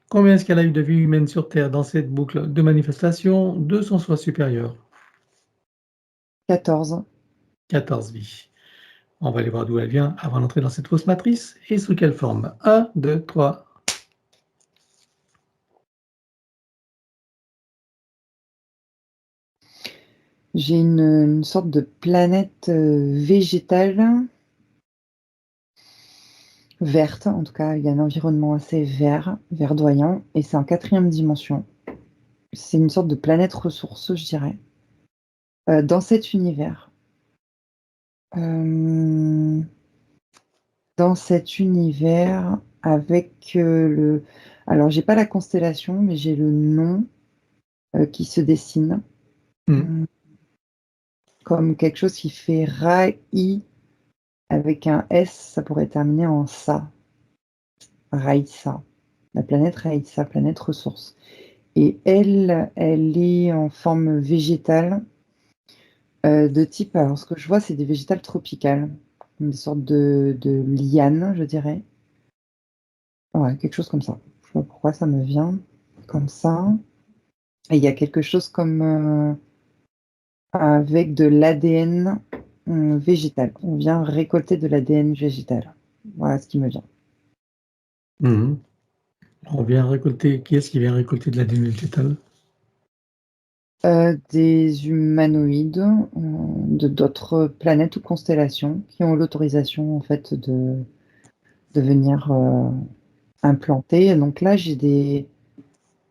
Combien est-ce qu'elle a eu de vies humaines sur Terre dans cette boucle de manifestation de son soi supérieur? 14. 14 vies. On va aller voir d'où elle vient avant d'entrer dans cette fausse matrice et sous quelle forme. 1, 2, 3. J'ai une sorte de planète, végétale, verte, en tout cas, il y a un environnement assez vert, verdoyant et c'est en 4e dimension. C'est une sorte de planète ressource, je dirais, dans cet univers. Hem, dans cet univers avec, le alors j'ai pas la constellation, mais j'ai le nom, qui se dessine, Mmh. mmh, comme quelque chose qui fait Raï avec un S, ça pourrait terminer en sa. Raïssa, la planète Raïssa, planète ressource et elle est en forme végétale, de type alors ce que je vois, c'est des végétales tropicales, une sorte de lianes, je dirais. Ouais, quelque chose comme ça. Je sais pas pourquoi ça me vient comme ça et il y a quelque chose comme, avec de l'ADN, végétal. On vient récolter de l'ADN végétal. Voilà ce qui me vient. Mmh. On vient récolter qui est-ce qui vient récolter de l'ADN végétal? Des humanoïdes, de d'autres planètes ou constellations qui ont l'autorisation en fait de venir, implanter. Donc là, j'ai des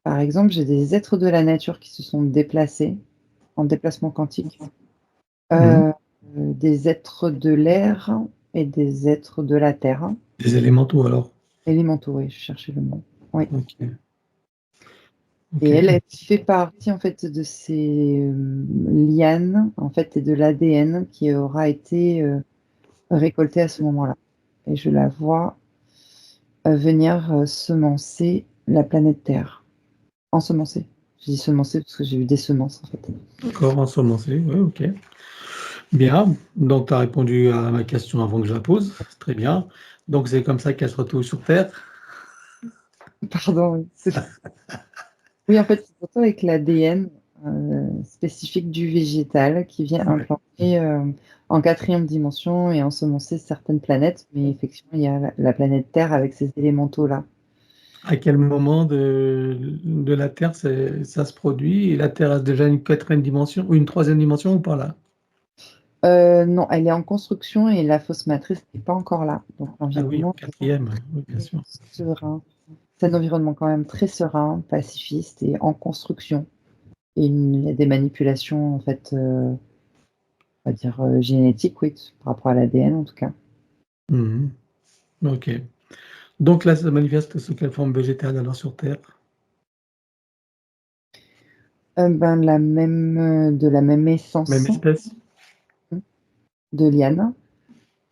par exemple, j'ai des êtres de la nature qui se sont déplacés en déplacement quantique, Mmh. heu, des êtres de l'air et des êtres de la terre. Des élémentaux alors? Élémentaux, oui, je cherchais le mot. Oui OK, et OK. elle fait partie en fait de ces, lianes en fait et de l'ADN qui aura été, récolté à ce moment-là et je la vois, venir, semencer la planète Terre. Ensemencer. J'ai dit semencer parce que j'ai eu des semences, en fait. D'accord, ensemencé, oui, ok. Bien, donc tu as répondu à ma question avant que je la pose, très bien. Donc c'est comme ça qu'elle se retrouve sur Terre. Pardon, oui. Oui, en fait, c'est surtout avec l'ADN spécifique du végétal qui vient Ouais. implanter en 4e dimension et ensemencer certaines planètes. Mais effectivement, il y a la planète Terre avec ces élémentaux-là. À quel moment de la Terre ça se produit? Et la Terre a déjà une 4e dimension ou une 3e dimension ou pas là? Non, elle est en construction et la fausse matrice n'est pas encore là. Donc Ah oui, l'environnement 4e, oui, bien est sûr. serein. C'est un environnement quand même très serein, pacifiste et en construction. Et il y a des manipulations, en fait, on va dire génétiques, oui, par rapport à l'ADN en tout cas. Mhm. Ok. Donc là, ça se manifeste sous quelle forme végétale alors sur Terre? Ben, de la même Même essence espèce? de liane,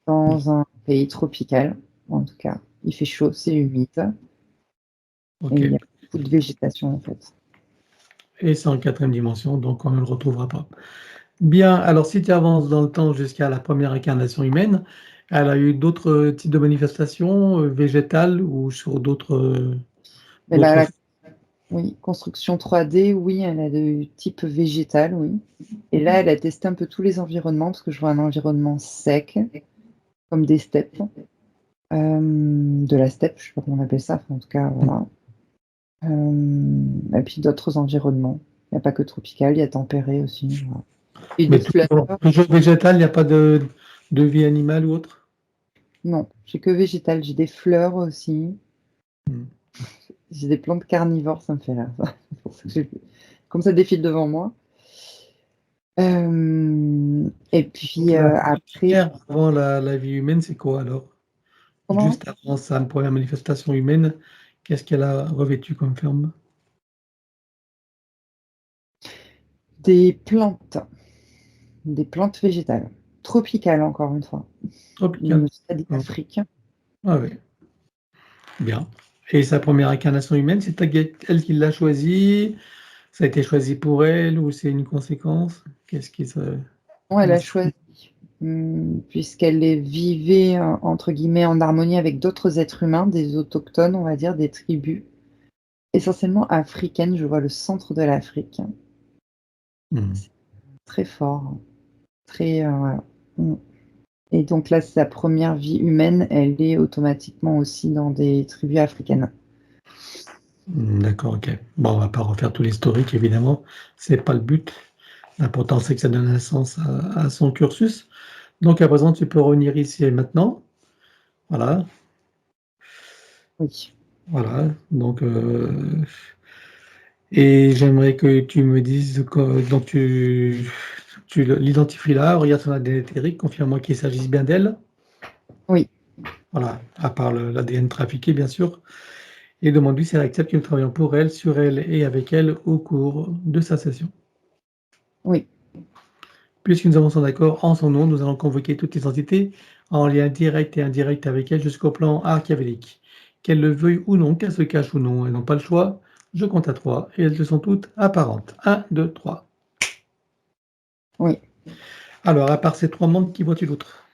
dans un pays tropical, en tout cas. Il fait chaud, c'est humide, et Ok. il y a beaucoup de végétation, en fait. Et c'est en 4e dimension, donc on ne le retrouvera pas. Bien, alors si tu avances dans le temps jusqu'à la première incarnation humaine, elle a eu d'autres types de manifestations végétales ou sur Mais d'autres. oui, construction 3D, oui, elle a de type végétal, oui. Et là, elle a testé un peu tous les environnements, parce que je vois un environnement sec, comme des steppes, de la steppe, je sais pas comment on appelle ça, enfin, en tout cas, voilà. Et puis d'autres environnements. Il n'y a pas que tropical, il y a tempéré aussi. Voilà. Et des Mais fleurs. toujours végétal, il n'y a pas de vie animale ou autre? Non, j'ai que végétal, j'ai des fleurs aussi. Hmm. J'ai des plantes carnivores, ça me fait rire. C'est pour ça que comme ça défile devant moi. Et Donc puis la après, première avant la vie humaine, c'est quoi alors? comment? Juste avant sa première manifestation humaine, qu'est-ce qu'elle a revêtu comme forme? Des plantes végétales, tropicales encore une fois. Tropicale. Ça dit Ah Afrique. ah oui, bien. Et sa première incarnation humaine, c'est elle qui l'a choisie? Ça a été choisi pour elle ou c'est une conséquence? Qu'est-ce qui se... Non, elle comment a ça- choisi, puisqu'elle vivait entre guillemets en harmonie avec d'autres êtres humains, des autochtones, on va dire, des tribus, essentiellement africaines. Je vois le centre de l'Afrique. Hmm. C'est très fort, très voilà. Mm. Et donc là, sa première vie humaine, elle est automatiquement aussi dans des tribus africaines. D'accord, ok. Bon, on va pas refaire tout l'historique, évidemment. C'est pas le but. L'important, c'est que ça donne un sens à son cursus. Donc, à présent, tu peux revenir ici et maintenant. Voilà, Oui. voilà. Donc, et j'aimerais que tu me dises que donc tu l'identifies là, regarde son ADN éthérique, confirme-moi qu'il s'agisse bien d'elle. Oui. Voilà, à part l'ADN trafiqué, bien sûr. Et demande-lui si elle accepte que nous travaillons pour elle, sur elle et avec elle au cours de sa session. Oui. Puisque nous avons son accord en son nom, nous allons convoquer toutes les entités en lien direct et indirect avec elle jusqu'au plan archiavélique. Qu'elles le veuillent ou non, qu'elles se cachent ou non, elles n'ont pas le choix. Je compte à 3 et elles te sont toutes apparentes. 1, 2, 3. Oui. Alors, à part ces 3 membres, qui vois-tu d'autre?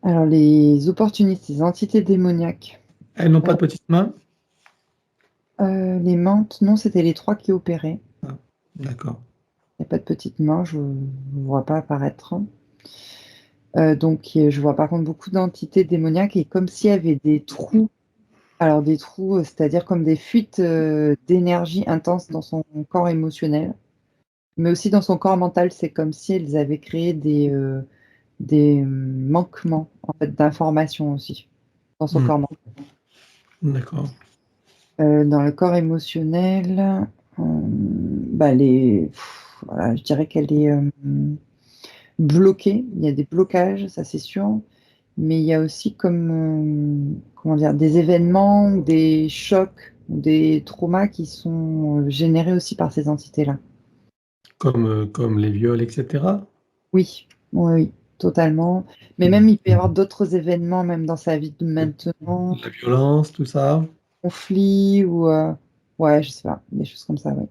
Alors les opportunistes, les entités démoniaques, Elles n'ont pas de petites mains? les menthes, non, c'était les 3 qui opéraient. Ah, d'accord. Il n'y a pas de petites mains, je ne vois pas apparaître. Donc je vois par contre beaucoup d'entités démoniaques et comme s'il y avait des trous. Alors des trous, c'est-à-dire comme des fuites, d'énergie intense dans son corps émotionnel, mais aussi dans son corps mental. C'est comme si elles avaient créé des manquements, en fait, d'informations aussi, dans son Hmm, corps mental. d'accord. Dans le corps émotionnel, bah, voilà, je dirais qu'elle est, bloquée. Il y a des blocages, ça c'est sûr, mais il y a aussi comme, comment dire? Des événements ou des chocs ou des traumas qui sont, générés aussi par ces entités-là. Comme les viols, etc. Oui, oui, oui, totalement. Mais même il peut y avoir d'autres événements, même dans sa vie de maintenant, La violence, tout ça. conflits ou, Ouais, je sais pas, des choses comme ça, oui.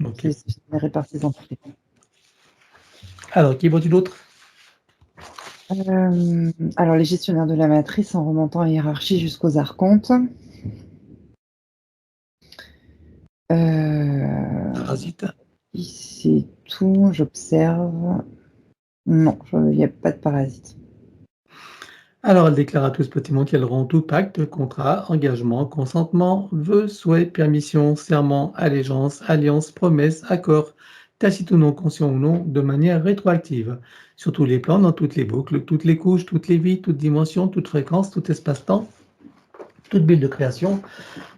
Ok. C'est généré par ces entités. Alors, qui vois-tu d'autre? Alors, les gestionnaires de la matrice en remontant la hiérarchie jusqu'aux archontes. Parasite. C'est tout, j'observe. Non, il n'y a pas de parasite. Alors, elle déclare à tout ce bâtiment qu'elle rend tout pacte, contrat, engagement, consentement, vœu, souhait, permission, serment, allégeance, alliance, promesse, accord, tacite ou non, conscient ou non, de manière rétroactive, sur tous les plans, dans toutes les boucles, toutes les couches, toutes les vies, toutes dimensions, toute fréquence, tout espace-temps, toute bulle de création,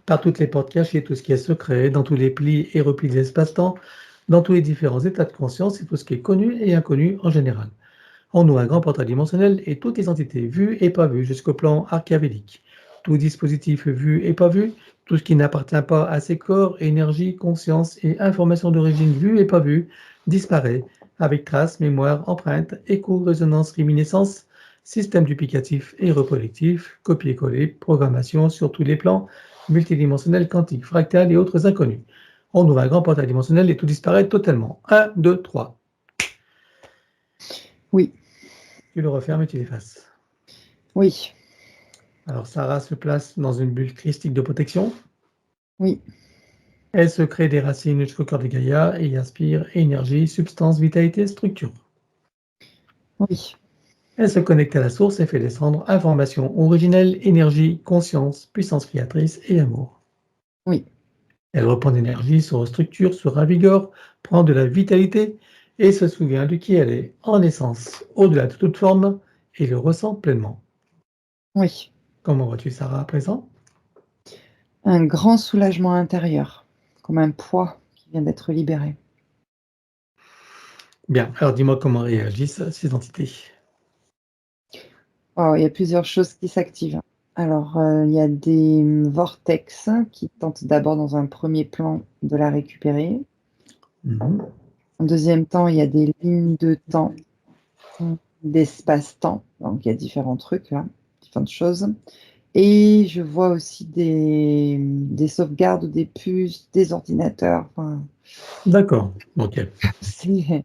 par toutes les portes cachées, tout ce qui est secret, dans tous les plis et replis de l'espace-temps, dans tous les différents états de conscience et tout ce qui est connu et inconnu en général. En nous, un grand portail dimensionnel et toutes les entités vues et pas vues jusqu'au plan archévélique. Tout dispositif vu et pas vu, tout ce qui n'appartient pas à ces corps, énergie, conscience et information d'origine vue et pas vue, disparaît avec traces, mémoire, empreinte, écho, résonance, réminiscence, système duplicatif et reproductif, copier-coller, programmation sur tous les plans, multidimensionnel, quantique, fractal et autres inconnus. On ouvre un grand portail dimensionnel et tout disparaît totalement. 1, 2, 3. Oui, Tu le refermes et tu l'effaces. oui, Alors, Sarah se place dans une bulle christique de protection. oui, Elle se crée des racines jusqu'au cœur de Gaïa et y aspire énergie, substance, vitalité, structure. oui, Elle se connecte à la source et fait descendre information originelle, énergie, conscience, puissance créatrice et amour. oui, Elle reprend d'énergie, se restructure, se ravigore, prend de la vitalité et se souvient de qui elle est, en essence, au-delà de toute forme, et le ressent pleinement. oui. Comment vois-tu Sarah à présent? Un grand soulagement intérieur, comme un poids qui vient d'être libéré. Bien, alors dis-moi comment réagissent ces entités. Oh, il y a plusieurs choses qui s'activent. Alors, il y a des vortex qui tentent d'abord dans un premier plan de la récupérer. Mhm. En deuxième temps, il y a des lignes de temps, d'espace-temps. Donc, il y a différents trucs là, différentes choses. Et je vois aussi des sauvegardes, des puces, des ordinateurs. Enfin, D'accord, ok. c'est...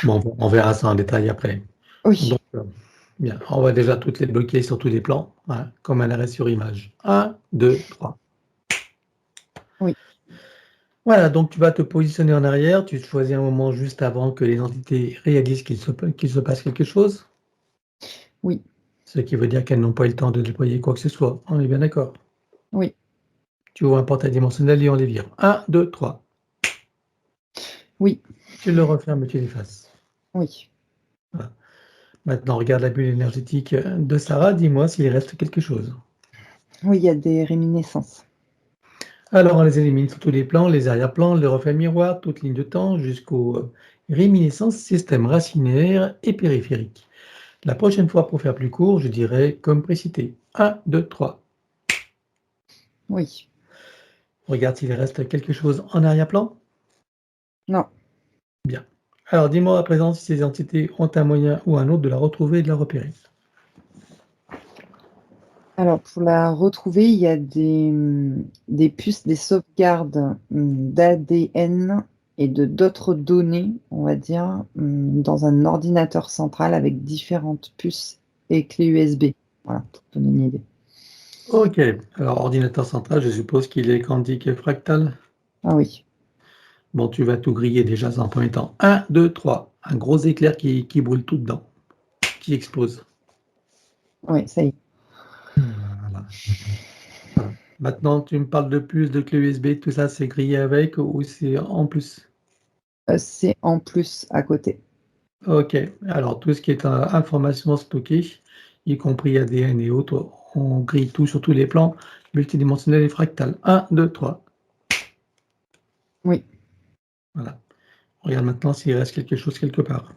Bon, on verra ça en détail après. Oui, Donc, bien, on va déjà toutes les bloquer sur tous les plans, hein, comme elle reste sur image. 1, 2, 3. oui, Voilà, donc tu vas te positionner en arrière, tu choisis un moment juste avant que les entités réalisent qu'il se passe quelque chose, oui, ce qui veut dire qu'elles n'ont pas eu le temps de déployer quoi que ce soit. On est bien d'accord. oui, Tu ouvres un portail dimensionnel et on les vire. 1, 2, 3. oui, Tu le refermes et tu l'effaces. oui. Voilà. Maintenant, regarde la bulle énergétique de Sarah, dis-moi s'il reste quelque chose. Oui, il y a des réminiscences. Alors, on les élimine sur tous les plans, les arrière-plans, les reflets miroirs, toutes lignes de temps, jusqu'aux réminiscences, système racinaire et périphérique. La prochaine fois, pour faire plus court, je dirais comme précité. 1, 2, 3. Oui. Regarde s'il reste quelque chose en arrière-plan. Non. Bien. Alors, dis-moi à présent si ces entités ont un moyen ou un autre de la retrouver et de la repérer. Alors, pour la retrouver, il y a des puces, des sauvegardes d'ADN et de d'autres données, on va dire, dans un ordinateur central avec différentes puces et clés USB. Voilà, pour te donner une idée. Ok. Alors, ordinateur central, je suppose qu'il est quantique et fractal. Ah oui, Bon, tu vas tout griller déjà dans un premier temps. 1, 2, 3. Un gros éclair qui brûle tout dedans, qui explose. oui, ça y est. Voilà. Voilà. Maintenant, tu me parles de plus de clé USB, tout ça, c'est grillé avec ou c'est en plus? C'est en plus à côté. Ok. Alors, tout ce qui est information stockée, y compris ADN et autres, on grille tout sur tous les plans, multidimensionnel et fractal. 1, 2, 3. Oui. Voilà. Regarde maintenant s'il reste quelque chose quelque part.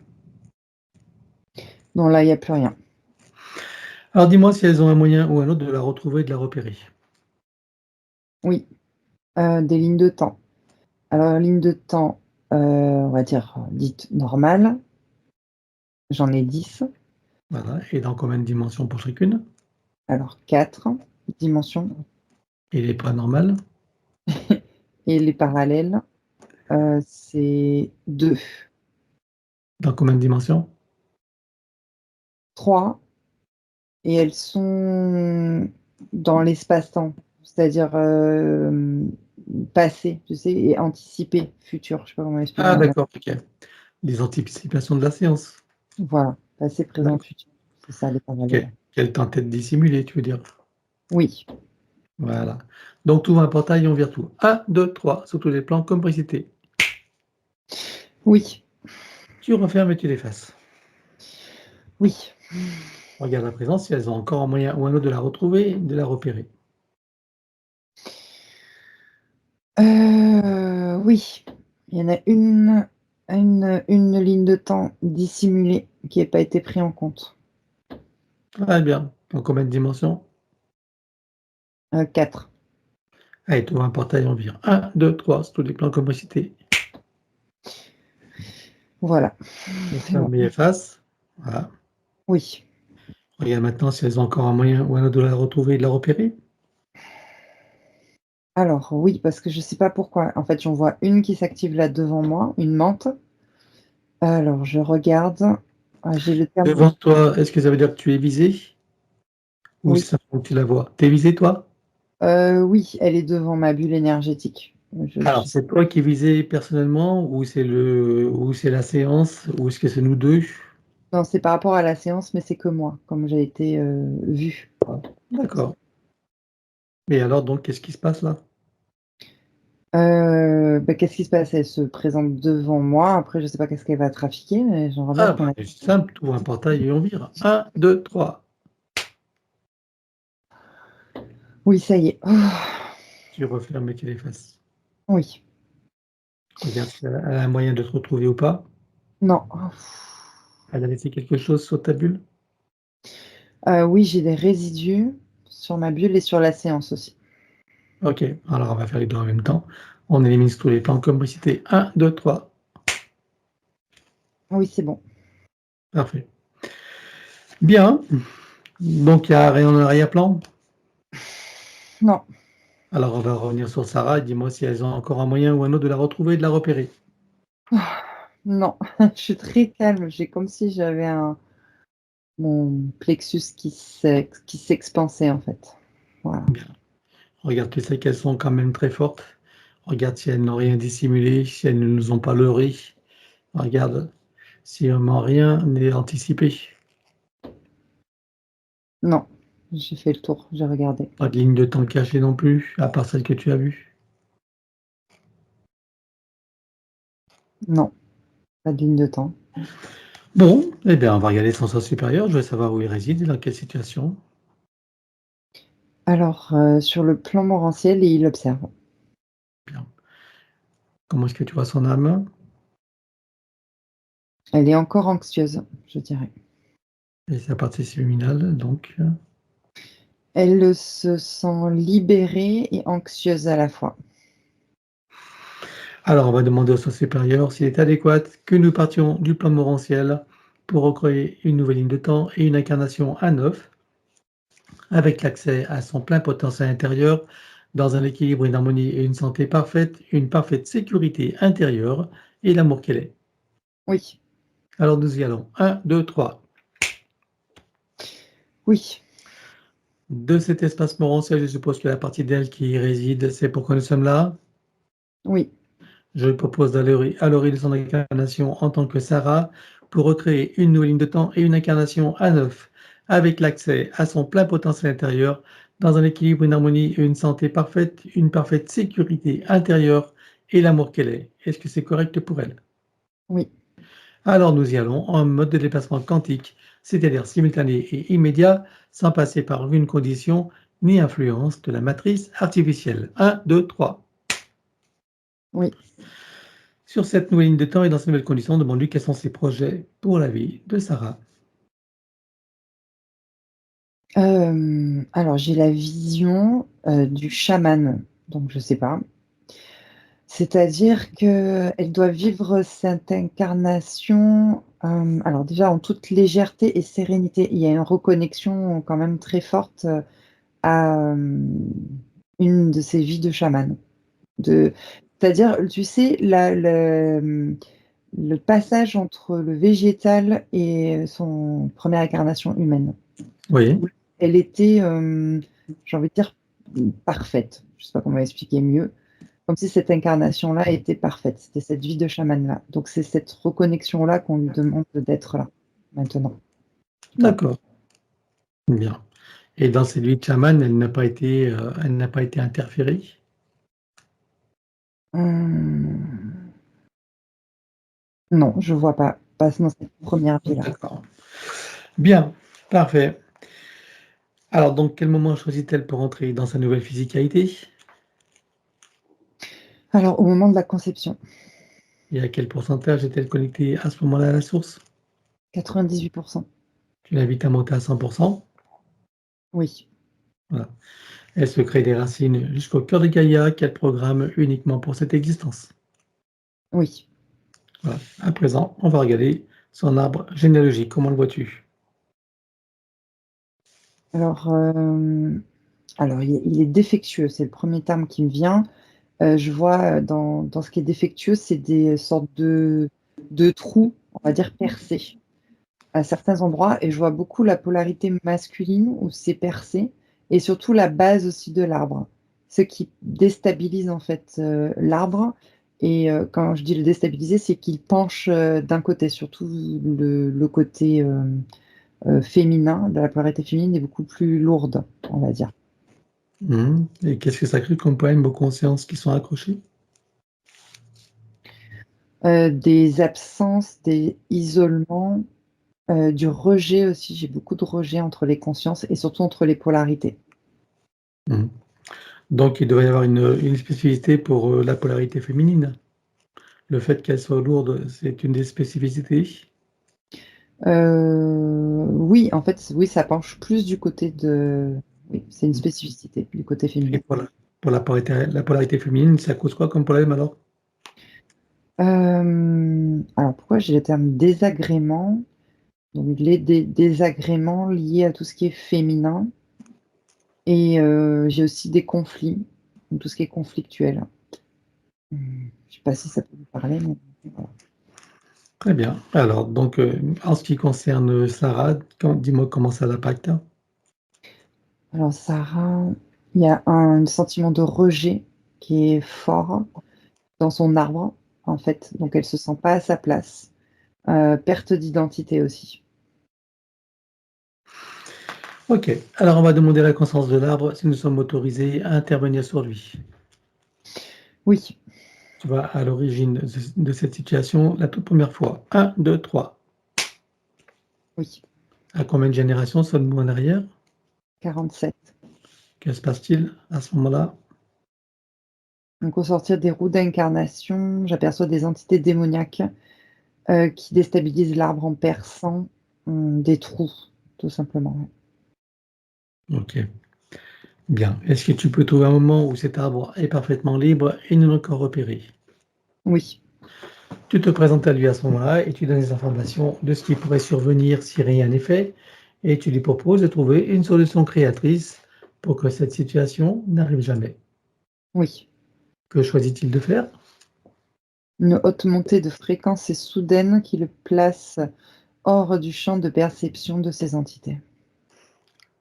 Non, là, il n'y a plus rien. Alors, dis-moi si elles ont un moyen ou un autre de la retrouver et de la repérer. Oui. Des lignes de temps. Alors, ligne de temps, on va dire, dite normale, j'en ai 10. Voilà. Et dans combien de dimensions pour chacune? Alors 4 dimensions. Et les pas normales? et les parallèles, c'est 2. Dans combien de dimensions? 3 et elles sont dans l'espace-temps, c'est-à-dire, passé, tu sais? Et anticipé, futur, je sais pas comment Ah expliquer. d'accord, OK. Les anticipations de la séance. Voilà, passé, présent, D'accord. futur. C'est ça les OK. parallèles. Qu'elle tentait de dissimuler, tu veux dire? Oui, Voilà. Donc tu ouvres un portail et on vire tout. 1, 2, 3, sur tous les plans comme précité. oui, Tu refermes et tu l'effaces. oui. Regarde à présent si elles ont encore un moyen ou un autre de la retrouver et de la repérer. Oui, il y en a une ligne de temps dissimulée qui n'a pas été pris en compte. Très bien. Dans combien de dimensions? 4. Allez, tu ouvres un portail, on vire. 1, 2, 3, sur tous les plans comme précité. Voilà, c'est bon. Referme et efface. Voilà. Oui. Regarde maintenant si elles ont encore un moyen ou un autre de la retrouver et de la repérer. Alors oui, parce que je sais pas pourquoi. En fait, j'en vois une qui s'active là devant moi, une menthe. Alors je regarde. J'ai le terme. Devant toi, est-ce que ça veut dire que tu es visé? Ou Oui, c'est simplement que tu la vois? Tu es visé, toi? oui, elle est devant ma bulle énergétique. Alors, c'est toi qui es visé personnellement ou c'est la séance ou est-ce que c'est nous 2? Non, c'est par rapport à la séance, mais c'est que moi, comme j'ai été, vue. D'accord. Et alors donc qu'est-ce qui se passe là? Bah, qu'est-ce qui se passe? Elle se présente devant moi. Après, je sais pas qu'est-ce qu'elle va trafiquer, mais j'aimerais bien Ah qu'on bah, la. c'est simple, tu ouvres un portail et on vire. 1, 2, 3. Oui, ça y est. Tu refermes et tu l'effaces. Oui. Regarde si elle a un moyen de te retrouver ou pas. Non. Elle a laissé quelque chose sur ta bulle? Oui, j'ai des résidus sur ma bulle et sur la séance aussi. OK, alors on va faire les 2 en même temps. On élimine tous les plans comme précité. 1, 2, 3. Oui, c'est bon. Parfait. Bien, donc il y a rien en arrière-plan? Non, Alors on va revenir sur Sarah et dis-moi si elles ont encore un moyen ou un autre de la retrouver et de la repérer. non, je suis très calme. J'ai comme si j'avais mon plexus qui s'expansait, en fait. Voilà. Bien. Regarde, tu sais qu'elles sont quand même très fortes. Regarde si elles n'ont rien dissimulé, si elles ne nous ont pas leurrés. Regarde si vraiment rien n'est anticipé. Non, j'ai fait le tour, j'ai regardé. Pas de ligne de temps cachée non plus, à part celle que tu as vue. Non, pas de ligne de temps. Bon, eh bien, on va regarder son sens supérieur. Je veux savoir où il réside et dans quelle situation. Alors, sur le plan morantiel, et il observe. Bien. Comment est-ce que tu vois son âme? Elle est encore anxieuse, je dirais. Et sa partie subliminale, donc. Elle se sent libérée et anxieuse à la fois. Alors, on va demander au sens supérieur s'il est adéquat que nous partions du plan morantiel pour recréer une nouvelle ligne de temps et une incarnation à neuf, avec l'accès à son plein potentiel intérieur, dans un équilibre, une harmonie et une santé parfaite, une parfaite sécurité intérieure et l'amour qu'elle est. Oui, Alors nous y allons. 1, 2, 3. oui, De cet espace morantiel, je suppose que la partie d'elle qui y réside, c'est pourquoi nous sommes là. oui, Je lui propose d'aller à l'origine de son incarnation en tant que Sarah pour recréer une nouvelle ligne de temps et une incarnation à neuf, avec l'accès à son plein potentiel intérieur, dans un équilibre, une harmonie et une santé parfaite, une parfaite sécurité intérieure et l'amour qu'elle est. Est-ce que c'est correct pour elle? oui. Alors nous y allons en mode de déplacement quantique, c'est-à-dire simultané et immédiat, sans passer par une condition ni influence de la matrice artificielle. 1, 2, 3. Oui. Sur cette nouvelle ligne de temps et dans ces nouvelles conditions, demande-lui quels sont ses projets pour la vie de Sarah. Alors j'ai la vision, du chaman, donc je sais pas. C'est-à-dire qu'elle doit vivre cette incarnation, alors déjà en toute légèreté et sérénité. Il y a une reconnexion quand même très forte, à, une de ses vies de chaman. C'est-à-dire, tu sais, le passage entre le végétal et son première incarnation humaine. Oui, Elle était, j'ai envie de dire, parfaite. Je ne sais pas comment expliquer mieux. Comme si cette incarnation-là était parfaite. C'était cette vie de chaman-là. Donc c'est cette reconnexion-là qu'on lui demande d'être là, maintenant. d'accord. Bien. Et dans cette vie de chaman, elle n'a pas été interférée? Hum, Non, je vois pas. Pas dans cette première vie-là. D'accord. Bien, parfait. Alors, donc, quel moment choisit-elle pour entrer dans sa nouvelle physicalité? Alors, au moment de la conception, Et à quel pourcentage est-elle connectée à ce moment-là à la source? 98%. Tu l'invites à monter à 100%. Oui, Voilà. Elle se crée des racines jusqu'au cœur de Gaïa qu'elle programme uniquement pour cette existence. oui. Voilà. À présent, on va regarder son arbre généalogique. Comment le vois-tu? Alors, il est défectueux, c'est le premier terme qui me vient. Je vois dans ce qui est défectueux, c'est des sortes de trous, on va dire percés, à certains endroits. Et je vois beaucoup la polarité masculine où c'est percé, et surtout la base aussi de l'arbre. Ce qui déstabilise en fait l'arbre. Et quand je dis le déstabiliser, c'est qu'il penche d'un côté, surtout le côté féminin, de la polarité féminine est beaucoup plus lourde, on va dire. Et qu'est-ce que ça crée comme poèmes aux consciences qui sont accrochées? Des absences, des isolements, du rejet aussi. J'ai beaucoup de rejet entre les consciences et surtout entre les polarités. Mhm. Donc, il devrait y avoir une spécificité pour la polarité féminine. Le fait qu'elle soit lourde, c'est une des spécificités. Oui, en fait, oui, ça penche plus du côté de... Oui, c'est une spécificité du côté Et féminin. pour la polarité féminine, ça cause quoi comme problème alors? Alors, pourquoi j'ai le terme désagrément? Donc, les désagréments liés à tout ce qui est féminin. Et j'ai aussi des conflits, donc tout ce qui est conflictuel. Je ne sais pas si ça peut vous parler, mais voilà. Très bien. Alors, donc, en ce qui concerne Sarah, dis-moi comment ça l'impacte. Alors Sarah, il y a un sentiment de rejet qui est fort dans son arbre, en fait, donc elle se sent pas à sa place. Perte d'identité aussi. Ok. Alors, on va demander la conscience de l'arbre si nous sommes autorisés à intervenir sur lui. Oui, Tu vas à l'origine de cette situation la toute première fois. Un, 2, 3. oui, À combien de générations sommes-nous en arrière? 47. Que se passe-t-il à ce moment-là? Donc au sortir des roues d'incarnation, j'aperçois des entités démoniaques qui déstabilisent l'arbre en perçant des trous, tout simplement. Ok. Bien. Est-ce que tu peux trouver un moment où cet arbre est parfaitement libre et non encore repéré? Oui, Tu te présentes à lui à ce moment-là et tu donnes des informations de ce qui pourrait survenir si rien n'est fait et tu lui proposes de trouver une solution créatrice pour que cette situation n'arrive jamais. oui. Que choisit-il de faire? Une haute montée de fréquence est soudaine qui le place hors du champ de perception de ces entités.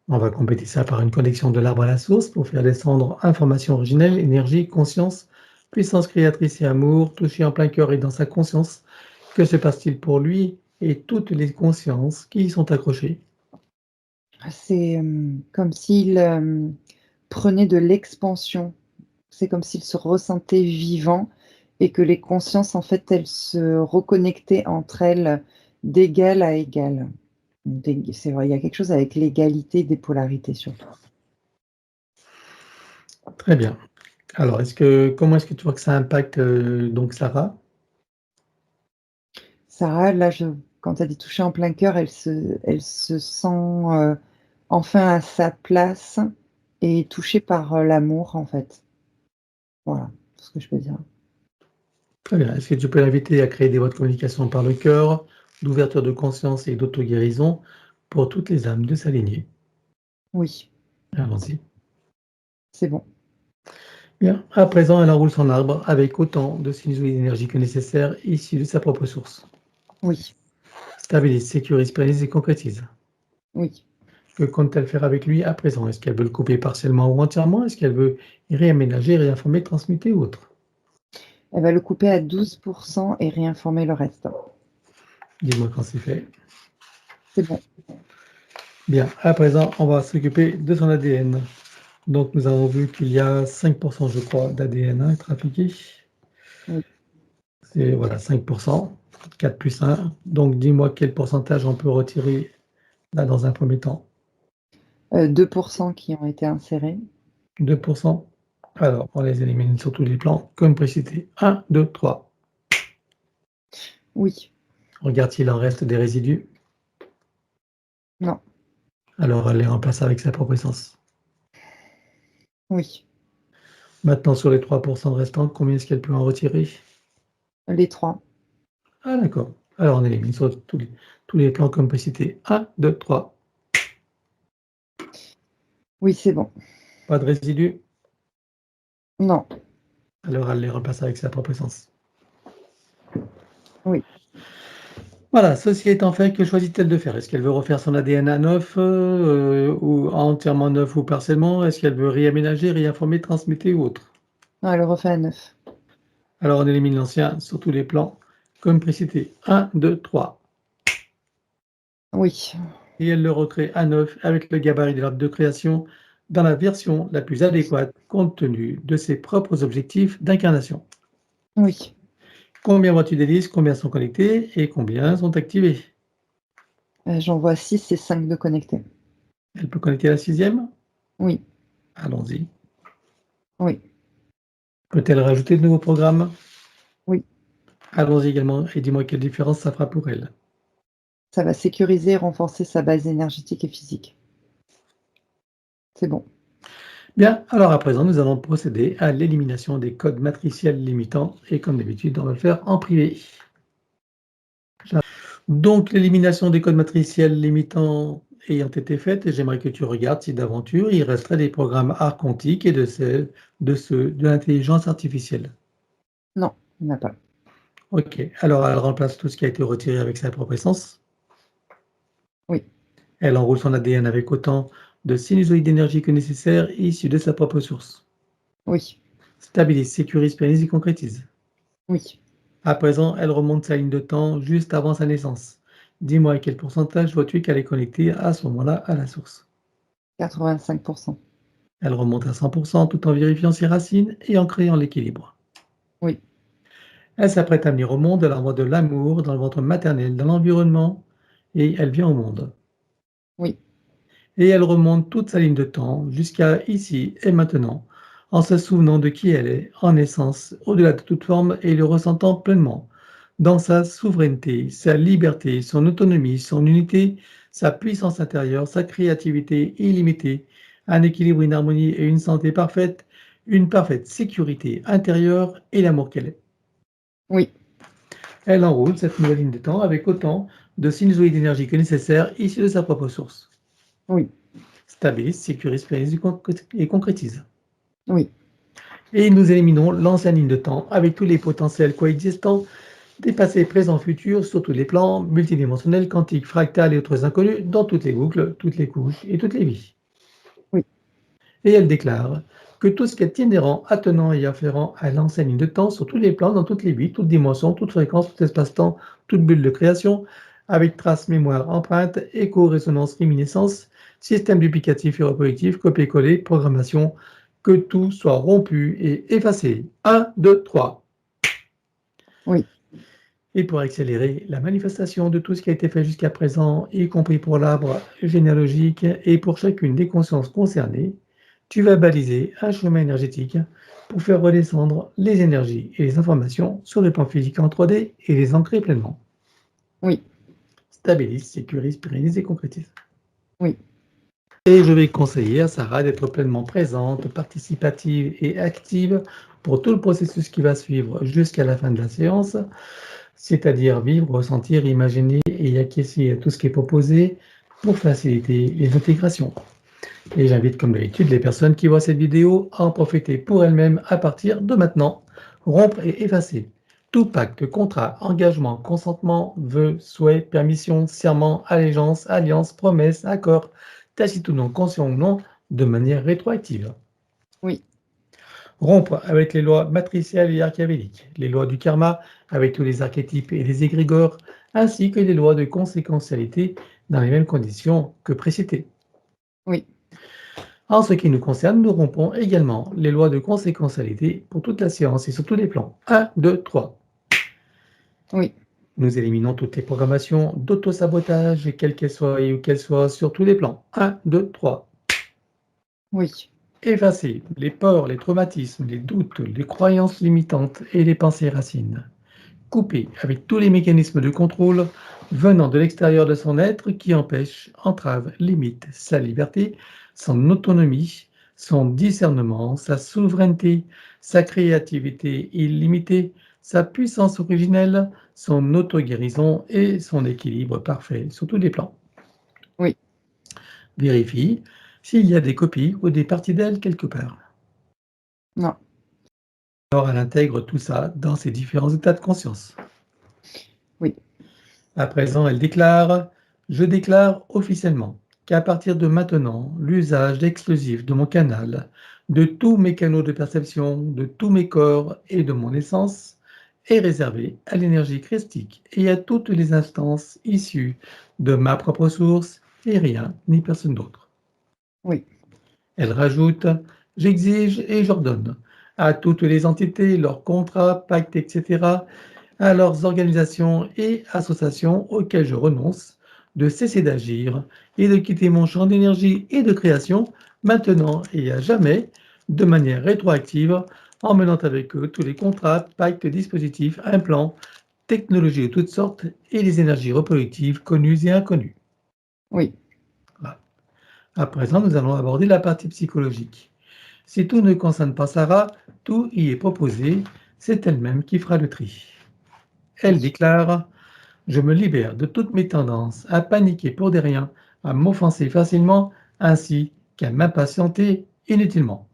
On va compléter ça par une connexion de l'arbre à la source pour faire descendre information originelle, énergie, conscience, puissance créatrice et amour, touché en plein cœur et dans sa conscience. Que se passe-t-il pour lui et toutes les consciences qui y sont accrochées? C'est comme s'il prenait de l'expansion. C'est comme s'il se ressentait vivant et que les consciences, en fait, elles se reconnectaient entre elles d'égal à égal. C'est vrai, il y a quelque chose avec l'égalité des polarités surtout. Très bien. Alors, comment est-ce que tu vois que ça impacte donc Sarah? Sarah, là, quand elle est touchée en plein cœur, elle se sent enfin à sa place et touchée par l'amour, en fait. Voilà, tout ce que je peux dire. Très bien. Est-ce que tu peux l'inviter à créer des voies de communication par le cœur, d'ouverture de conscience et d'auto-guérison pour toutes les âmes de sa lignée? Oui, Allons-y. c'est bon. Bien. À présent, elle enroule son arbre avec autant de sinusoïdes d'énergie que nécessaire, issus de sa propre source. Oui, Stabilise, sécurise, pérennise et concrétise. oui. Que compte-t-elle faire avec lui à présent? Est-ce qu'elle veut le couper partiellement ou entièrement? Est-ce qu'elle veut y réaménager, réinformer, transmuter ou autre? Elle va le couper à 12% et réinformer le reste. Dis-moi quand c'est fait. C'est bon. Bien, à présent, on va s'occuper de son ADN. Donc, nous avons vu qu'il y a 5%, je crois, d'ADN trafiqué. Oui. C'est, voilà, 5%, 4 plus 1. Donc, dis-moi quel pourcentage on peut retirer là dans un premier temps. 2% qui ont été insérés. 2%. Alors, on les élimine sur tous les plans, comme précité. 1, 2, 3. Oui. Regarde s'il en reste des résidus. Non. Alors, elle les remplace avec sa propre essence. Oui. Maintenant, sur les 3% restants, combien est-ce qu'elle peut en retirer? Les 3. Ah, d'accord. Alors, on élimine sur tous les plans comme précité. 1, 2, 3. Oui, c'est bon. Pas de résidus. Non. Alors, elle les remplace avec sa propre essence. Oui. Voilà, ceci étant fait, que choisit-elle de faire? Est-ce qu'elle veut refaire son ADN à neuf, ou entièrement neuf ou partiellement? Est-ce qu'elle veut réaménager, réinformer, transmuter ou autre? Non, elle refait à 9. Alors, on élimine l'ancien sur tous les plans, comme précité. 1, 2, 3. Oui. Et elle le recrée à neuf avec le gabarit de l'arbre de création dans la version la plus adéquate compte tenu de ses propres objectifs d'incarnation. Oui. Combien vois-tu d'hélices? Combien sont connectés et combien sont activés? J'en vois 6 et 5 de connectés. Elle peut connecter la 6e? Oui. Allons-y. Oui. Peut-elle rajouter de nouveaux programmes? Oui. Allons-y également et dis-moi quelle différence ça fera pour elle. Ça va sécuriser et renforcer sa base énergétique et physique. C'est bon. Bien, alors à présent, nous allons procéder à l'élimination des codes matriciels limitants et comme d'habitude, on va le faire en privé. Donc, l'élimination des codes matriciels limitants ayant été faite, j'aimerais que tu regardes si d'aventure il resterait des programmes archontiques et de ceux de l'intelligence artificielle. Non, il n'y en a pas. Ok, alors elle remplace tout ce qui a été retiré avec sa propre essence. Oui. Elle enroule son ADN avec autant de sinusoïdes d'énergie que nécessaire issus de sa propre source. Oui. Stabilise, sécurise, pérennise et concrétise. Oui. À présent, elle remonte sa ligne de temps juste avant sa naissance. Dis-moi à quel pourcentage vois-tu qu'elle est connectée à ce moment-là à la source? 85%. Elle remonte à 100% tout en vérifiant ses racines et en créant l'équilibre. Oui. Elle s'apprête à venir au monde de la voie de l'amour, dans le ventre maternel, dans l'environnement, et elle vient au monde. Oui. Et elle remonte toute sa ligne de temps jusqu'à ici et maintenant, en se souvenant de qui elle est, en essence, au-delà de toute forme et le ressentant pleinement, dans sa souveraineté, sa liberté, son autonomie, son unité, sa puissance intérieure, sa créativité illimitée, un équilibre, une harmonie et une santé parfaite, une parfaite sécurité intérieure et l'amour qu'elle est. Oui. Elle enroule cette nouvelle ligne de temps avec autant de sinusoïdes d'énergie que nécessaire issus de sa propre source. Oui. Stabilise, sécurise, pérennise et concrétise. Oui. Et nous éliminons l'ancienne ligne de temps avec tous les potentiels coexistants des passés, présents, futurs sur tous les plans, multidimensionnels, quantiques, fractales et autres inconnus, dans toutes les boucles, toutes les couches et toutes les vies. Oui. Et elle déclare que tout ce qui est inhérent, attenant et afférent à l'ancienne ligne de temps sur tous les plans, dans toutes les vies, toutes dimensions, toutes fréquences, tout espace-temps, toute bulle de création, avec traces, mémoire, empreinte, écho, résonance, réminiscence, système duplicatif et reproductif, copier-coller, programmation, que tout soit rompu et effacé. 1, 2, 3. Oui. Et pour accélérer la manifestation de tout ce qui a été fait jusqu'à présent, y compris pour l'arbre généalogique et pour chacune des consciences concernées, tu vas baliser un chemin énergétique pour faire redescendre les énergies et les informations sur le plan physique en 3D et les ancrer pleinement. Oui. Stabilise, sécurise, pérennise et concrétise. Oui. Et je vais conseiller à Sarah d'être pleinement présente, participative et active pour tout le processus qui va suivre jusqu'à la fin de la séance, c'est-à-dire vivre, ressentir, imaginer et acquiescer à tout ce qui est proposé pour faciliter les intégrations. Et j'invite comme d'habitude les personnes qui voient cette vidéo à en profiter pour elles-mêmes à partir de maintenant. Rompre et effacer. Tout pacte, contrat, engagement, consentement, vœu, souhait, permission, serment, allégeance, alliance, promesse, accord, tacite ou non, conscient ou non, de manière rétroactive. Oui. Rompre avec les lois matricielles et archavéliques, les lois du karma avec tous les archétypes et les égrégores, ainsi que les lois de conséquentialité dans les mêmes conditions que précitées. Oui. En ce qui nous concerne, nous rompons également les lois de conséquentialité pour toute la science et sur tous les plans. 1, 2, 3. Oui. Nous éliminons toutes les programmations d'auto-sabotage, quelles qu'elles soient et où qu'elles soient, sur tous les plans. 1, 2, 3. Oui. Effacer les peurs, les traumatismes, les doutes, les croyances limitantes et les pensées racines. Couper avec tous les mécanismes de contrôle venant de l'extérieur de son être qui empêchent, entravent, limitent sa liberté, son autonomie, son discernement, sa souveraineté, sa créativité illimitée, sa puissance originelle, son auto-guérison et son équilibre parfait sur tous les plans. Oui. Vérifie s'il y a des copies ou des parties d'elle quelque part. Non. Alors elle intègre tout ça dans ses différents états de conscience. Oui. À présent, elle déclare « Je déclare officiellement qu'à partir de maintenant, l'usage exclusif de mon canal, de tous mes canaux de perception, de tous mes corps et de mon essence est réservé à l'énergie christique et à toutes les instances issues de ma propre source et rien ni personne d'autre. » Oui. Elle rajoute « J'exige et j'ordonne à toutes les entités, leurs contrats, pactes, etc., à leurs organisations et associations auxquelles je renonce, de cesser d'agir et de quitter mon champ d'énergie et de création, maintenant et à jamais, de manière rétroactive, en menant avec eux tous les contrats, pactes, dispositifs, implants, technologies de toutes sortes et les énergies reproductives connues et inconnues. » Oui. Voilà. À présent, nous allons aborder la partie psychologique. Si tout ne concerne pas Sarah, tout y est proposé, c'est elle-même qui fera le tri. Elle déclare « Je me libère de toutes mes tendances à paniquer pour des riens, à m'offenser facilement, ainsi qu'à m'impatienter inutilement.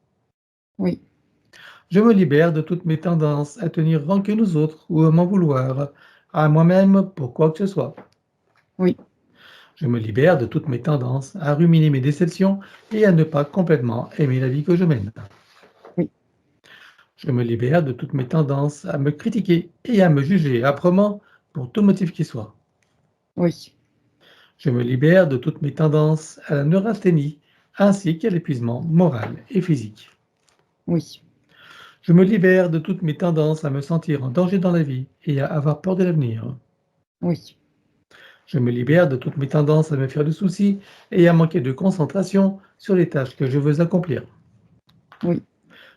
Oui. Je me libère de toutes mes tendances à tenir rancune aux autres ou à m'en vouloir, à moi-même pour quoi que ce soit. Oui. Je me libère de toutes mes tendances à ruminer mes déceptions et à ne pas complètement aimer la vie que je mène. Oui. Je me libère de toutes mes tendances à me critiquer et à me juger âprement pour tout motif qui soit. Oui. Je me libère de toutes mes tendances à la neurasthénie ainsi qu'à l'épuisement moral et physique. Oui. Je me libère de toutes mes tendances à me sentir en danger dans la vie et à avoir peur de l'avenir. Oui. Je me libère de toutes mes tendances à me faire de soucis et à manquer de concentration sur les tâches que je veux accomplir. Oui.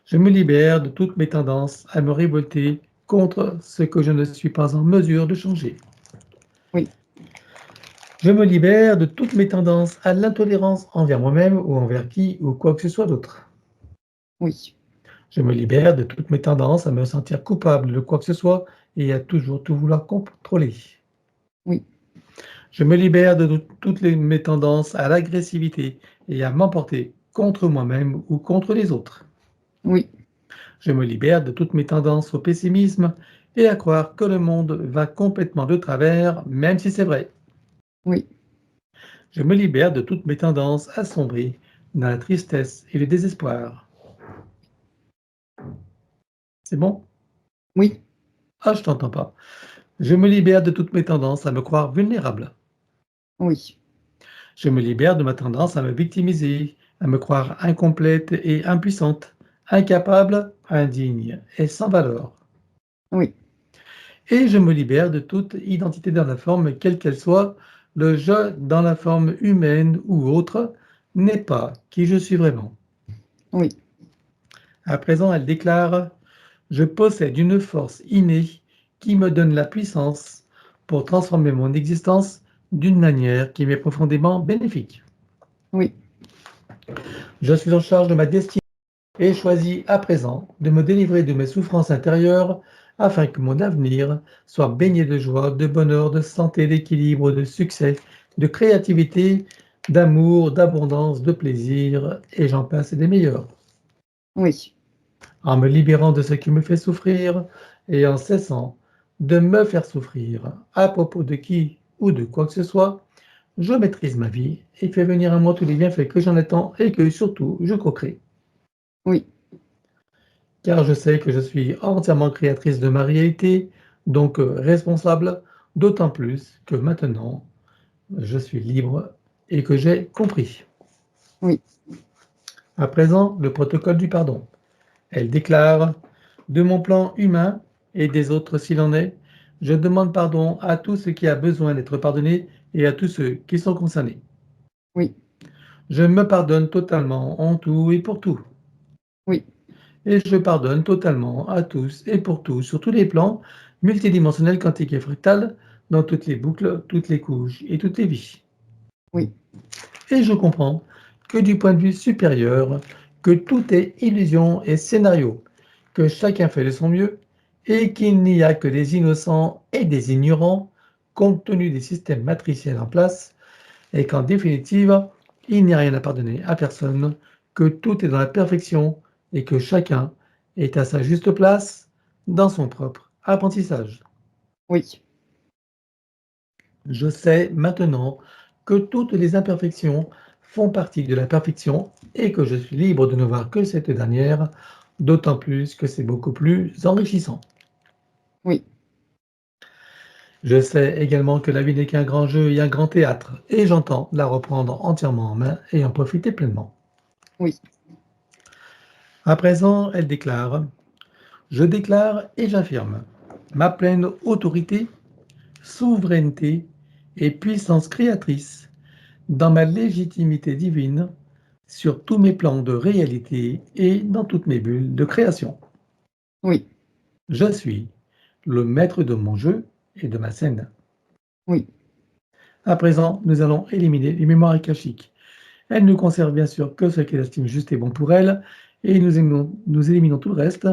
Je me libère de toutes mes tendances à me révolter contre ce que je ne suis pas en mesure de changer. Oui. Je me libère de toutes mes tendances à l'intolérance envers moi-même ou envers qui ou quoi que ce soit d'autre. Oui. Je me libère de toutes mes tendances à me sentir coupable de quoi que ce soit et à toujours tout vouloir contrôler. Oui. Je me libère de toutes mes tendances à l'agressivité et à m'emporter contre moi-même ou contre les autres. Oui. Je me libère de toutes mes tendances au pessimisme et à croire que le monde va complètement de travers, même si c'est vrai. Oui. Je me libère de toutes mes tendances à sombrer dans la tristesse et le désespoir. C'est bon? Oui. Ah, je t'entends pas. Je me libère de toutes mes tendances à me croire vulnérable. Oui. Je me libère de ma tendance à me victimiser, à me croire incomplète et impuissante, incapable, indigne et sans valeur. Oui. Et je me libère de toute identité dans la forme, quelle qu'elle soit, le je dans la forme humaine ou autre n'est pas qui je suis vraiment. Oui. À présent, elle déclare « Je possède une force innée qui me donne la puissance pour transformer mon existence d'une manière qui m'est profondément bénéfique. Oui. Je suis en charge de ma destinée et choisis à présent de me délivrer de mes souffrances intérieures afin que mon avenir soit baigné de joie, de bonheur, de santé, d'équilibre, de succès, de créativité, d'amour, d'abondance, de plaisir, et j'en passe et des meilleurs. Oui. En me libérant de ce qui me fait souffrir et en cessant de me faire souffrir à propos de qui ou de quoi que ce soit, je maîtrise ma vie et fais venir à moi tous les bienfaits que j'en attends et que surtout je co-crée. Oui. Car je sais que je suis entièrement créatrice de ma réalité, donc responsable, d'autant plus que maintenant je suis libre et que j'ai compris. Oui. À présent, le protocole du pardon. Elle déclare: de mon plan humain et des autres s'il en est, je demande pardon à tout ce qui a besoin d'être pardonné et à tous ceux qui sont concernés. Oui. Je me pardonne totalement en tout et pour tout. Oui. Et je pardonne totalement à tous et pour tout sur tous les plans multidimensionnels, quantiques et fractales, dans toutes les boucles, toutes les couches et toutes les vies. Oui. Et je comprends que du point de vue supérieur, que tout est illusion et scénario, que chacun fait de son mieux et qu'il n'y a que des innocents et des ignorants compte tenu des systèmes matriciels en place et qu'en définitive, il n'y a rien à pardonner à personne, que tout est dans la perfection et que chacun est à sa juste place dans son propre apprentissage. Oui. Je sais maintenant que toutes les imperfections font partie de la perfection et que je suis libre de ne voir que cette dernière, d'autant plus que c'est beaucoup plus enrichissant. Oui. Je sais également que la vie n'est qu'un grand jeu et un grand théâtre, et j'entends la reprendre entièrement en main et en profiter pleinement. Oui. À présent, elle déclare: je déclare et j'affirme ma pleine autorité, souveraineté et puissance créatrice dans ma légitimité divine sur tous mes plans de réalité et dans toutes mes bulles de création. Oui. Je suis le maître de mon jeu et de ma scène. Oui. À présent, nous allons éliminer les mémoires akashiques. Elles ne conservent bien sûr que ce qu'elle estime juste et bon pour elle, et nous éliminons tout le reste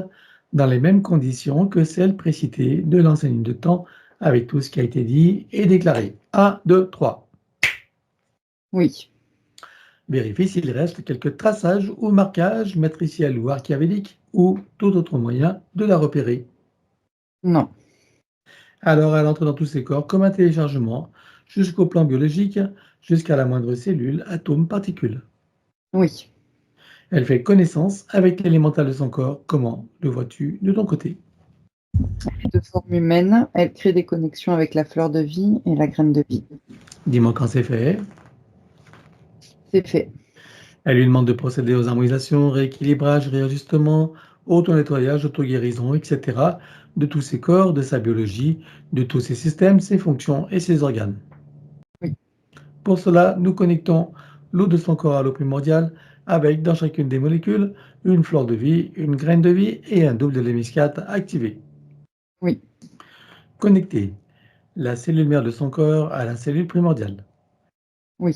dans les mêmes conditions que celles précitées de l'ancienne ligne de temps, avec tout ce qui a été dit et déclaré. 1, 2, 3. Oui. Vérifie s'il reste quelques traçages ou marquages matriciels ou archiavéliques ou tout autre moyen de la repérer. Non. Alors elle entre dans tous ses corps comme un téléchargement, jusqu'au plan biologique, jusqu'à la moindre cellule, atome, particule. Oui. Elle fait connaissance avec l'élémental de son corps. Comment le vois-tu de ton côté? De forme humaine, elle crée des connexions avec la fleur de vie et la graine de vie. Dis-moi quand c'est fait. C'est fait. Elle lui demande de procéder aux harmonisations, rééquilibrage, réajustement, auto-nettoyage, auto-guérison, etc. de tous ses corps, de sa biologie, de tous ses systèmes, ses fonctions et ses organes. Oui. Pour cela, nous connectons l'eau de son corps à l'eau primordiale avec, dans chacune des molécules, une fleur de vie, une graine de vie et un double de l'hémiscate activé. Oui. Connecter la cellule mère de son corps à la cellule primordiale. Oui.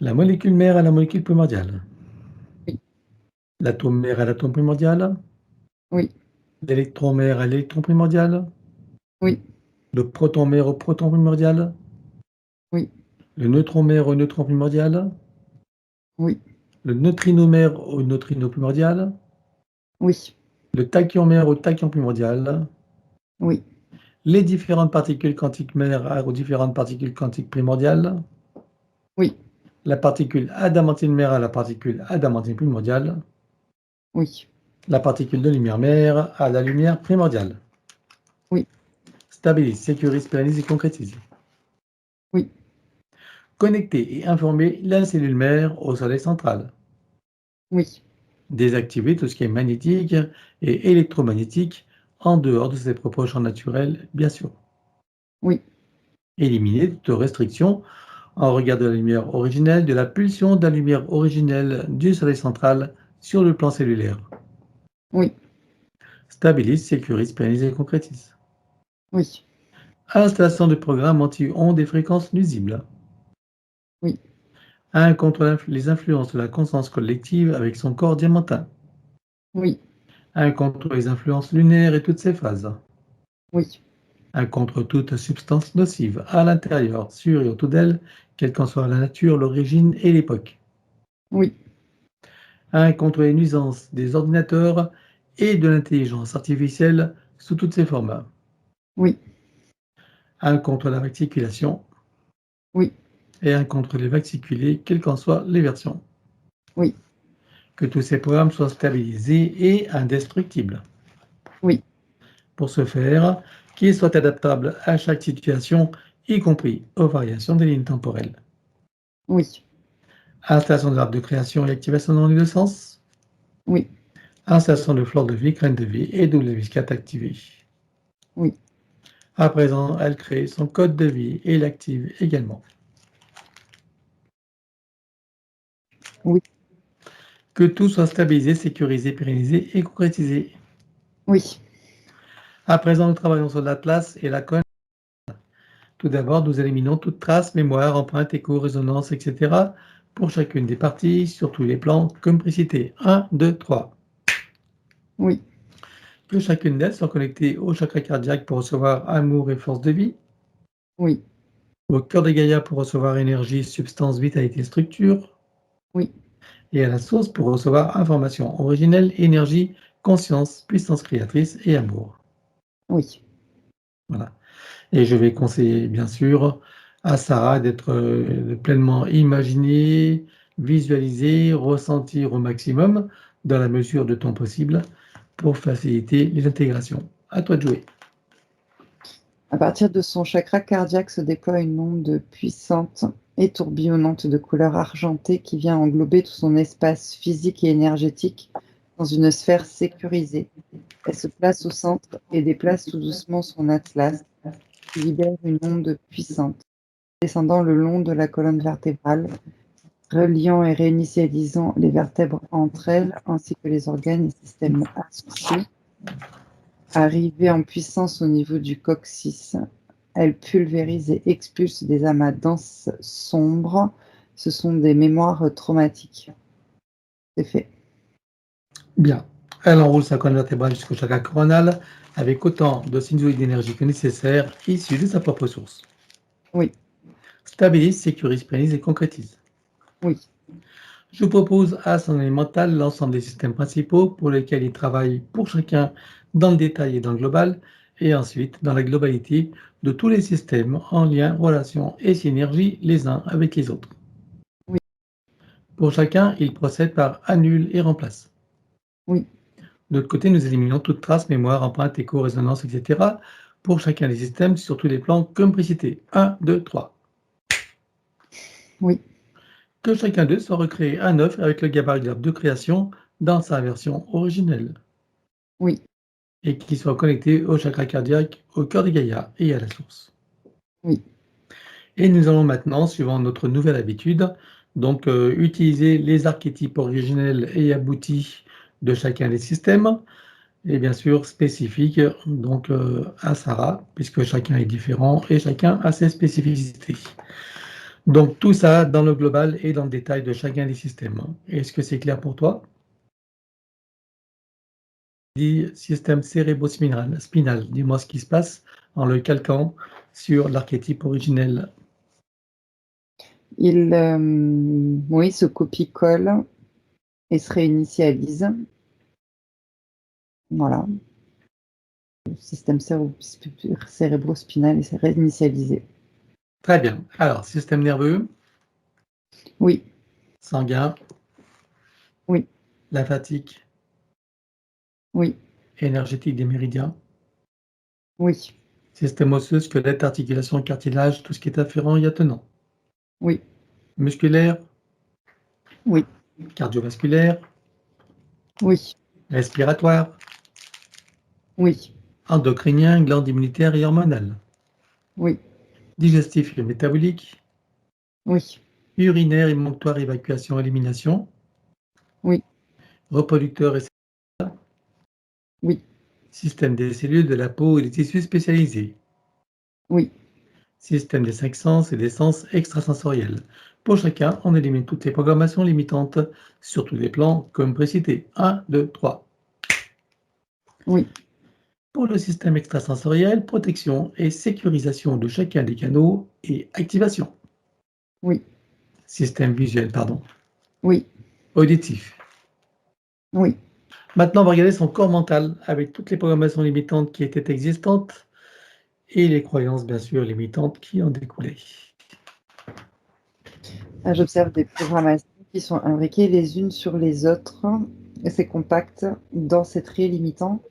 La molécule mère à la molécule primordiale. Oui. L'atome mère à l'atome primordial. Oui. L'électron mère à l'électron primordial. Oui. Le proton mère au proton primordial. Oui. Le neutron mère au neutron primordial. Oui. Le neutrino mère au neutrino primordial. Oui. Le tachyon mère au tachyon primordial. Oui. Les différentes particules quantiques mères aux différentes particules quantiques primordiales. Oui. La particule adamantine mère à la particule adamantine primordiale. Oui. La particule de lumière mère à la lumière primordiale. Oui. Stabilise, sécurise, pérennise et concrétise. Oui. Connecter et informer la cellule mère au soleil central. Oui. Désactiver tout ce qui est magnétique et électromagnétique en dehors de ses propres champs naturels, bien sûr. Oui. Éliminer toute restriction en regard de la lumière originelle, de la pulsion de la lumière originelle du soleil central sur le plan cellulaire. Oui. Stabilise, sécurise, pérennise et concrétise. Oui. Installation de programmes anti-ondes et fréquences nuisibles. Oui. 1. Contre les influences de la conscience collective avec son corps diamantin. Oui. 1. Contre les influences lunaires et toutes ses phases. Oui. 1. Contre toute substance nocive à l'intérieur, sur et autour d'elle, quelle qu'en soit la nature, l'origine et l'époque. Oui. 1 contre les nuisances des ordinateurs et de l'intelligence artificielle sous toutes ses formes. Oui. 1 contre la vacciculation. Oui. Et 1 contre les vacciculés, quelles qu'en soient les versions. Oui. Que tous ces programmes soient stabilisés et indestructibles. Oui. Pour ce faire, qu'ils soient adaptables à chaque situation, y compris aux variations des lignes temporelles. Oui. Installation de l'arbre de création et activation dans les deux sens. Oui. Installation de flore de vie, graines de vie et W4 activée. Oui. À présent, elle crée son code de vie et l'active également. Oui. Que tout soit stabilisé, sécurisé, pérennisé et concrétisé. Oui. À présent, nous travaillons sur l'atlas et la colonne. Tout d'abord, nous éliminons toute trace, mémoire, empreinte, écho, résonance, etc. pour chacune des parties, sur tous les plans, comme précité. 1, 2, 3. Oui. Que chacune d'elles soit connectée au chakra cardiaque pour recevoir amour et force de vie, Oui. au cœur de Gaïa pour recevoir énergie, substance, vitalité, structure, Oui. et à la source pour recevoir information originelle, énergie, conscience, puissance créatrice et amour. Oui. Voilà. Et je vais conseiller, bien sûr, à Sarah d'être pleinement imaginée, visualisée, ressentir au maximum, dans la mesure de ton possible, pour faciliter les intégrations. À toi de jouer. À partir de son chakra cardiaque se déploie une onde puissante et tourbillonnante de couleur argentée qui vient englober tout son espace physique et énergétique dans une sphère sécurisée. Elle se place au centre et déplace tout doucement son atlas, qui libère une onde puissante, descendant le long de la colonne vertébrale, reliant et réinitialisant les vertèbres entre elles, ainsi que les organes et systèmes associés. Arrivée en puissance au niveau du coccyx, elle pulvérise et expulse des amas denses sombres. Ce sont des mémoires traumatiques. C'est fait. Bien. Elle enroule sa colonne vertébrale jusqu'au chakra coronal, avec autant de sinusoïdes d'énergie que nécessaire, issus de sa propre source. Oui. Stabilise, sécurise, pérenise et concrétise. Oui. Je vous propose à son élémental l'ensemble des systèmes principaux pour lesquels il travaille pour chacun dans le détail et dans le global, et ensuite dans la globalité de tous les systèmes en lien, relation et synergie les uns avec les autres. Oui. Pour chacun, il procède par annule et remplace. Oui. De l'autre côté, nous éliminons toute trace, mémoire, empreinte, écho, résonance, etc. pour chacun des systèmes sur tous les plans comme précité. 1, 2, 3. Oui. Que chacun d'eux soit recréé à neuf avec le gabarit de l'arbre de création dans sa version originelle. Oui. Et qui soit connecté au chakra cardiaque, au cœur de Gaïa et à la source. Oui. Et nous allons maintenant, suivant notre nouvelle habitude, donc utiliser les archétypes originels et aboutis de chacun des systèmes, et bien sûr spécifiques donc à Sarah, puisque chacun est différent et chacun a ses spécificités. Donc tout ça dans le global et dans le détail de chacun des systèmes. Est-ce que c'est clair pour toi? Dis système cérébrospinal, dis-moi ce qui se passe en le calquant sur l'archétype originel. Il oui, se copie-colle et se réinitialise. Voilà. Le système cérébrospinal est réinitialisé. Très bien. Alors, système nerveux, Oui. sanguin, Oui. lymphatique, Oui. énergétique des méridiens, Oui. système osseux, squelette, articulation, cartilage, tout ce qui est afférent et attenant. Oui. Musculaire, Oui. cardiovasculaire, Oui. respiratoire, Oui. endocrinien, glande immunitaire et hormonale, Oui. digestif et métabolique, Oui. urinaire, émonctoire, évacuation, élimination, Oui. reproducteur et Oui. système des cellules, de la peau et des tissus spécialisés, Oui. système des 5 sens et des sens extrasensoriels. Pour chacun, on élimine toutes les programmations limitantes sur tous les plans, comme précité. 1, 2, 3. Oui. Pour le système extrasensoriel, protection et sécurisation de chacun des canaux et activation. Oui, Système visuel, pardon. oui, Auditif. oui. Maintenant, on va regarder son corps mental avec toutes les programmations limitantes qui étaient existantes et les croyances, bien sûr, limitantes qui en découlaient. J'observe des programmations qui sont imbriquées les unes sur les autres, et c'est compact dans ses traits limitants,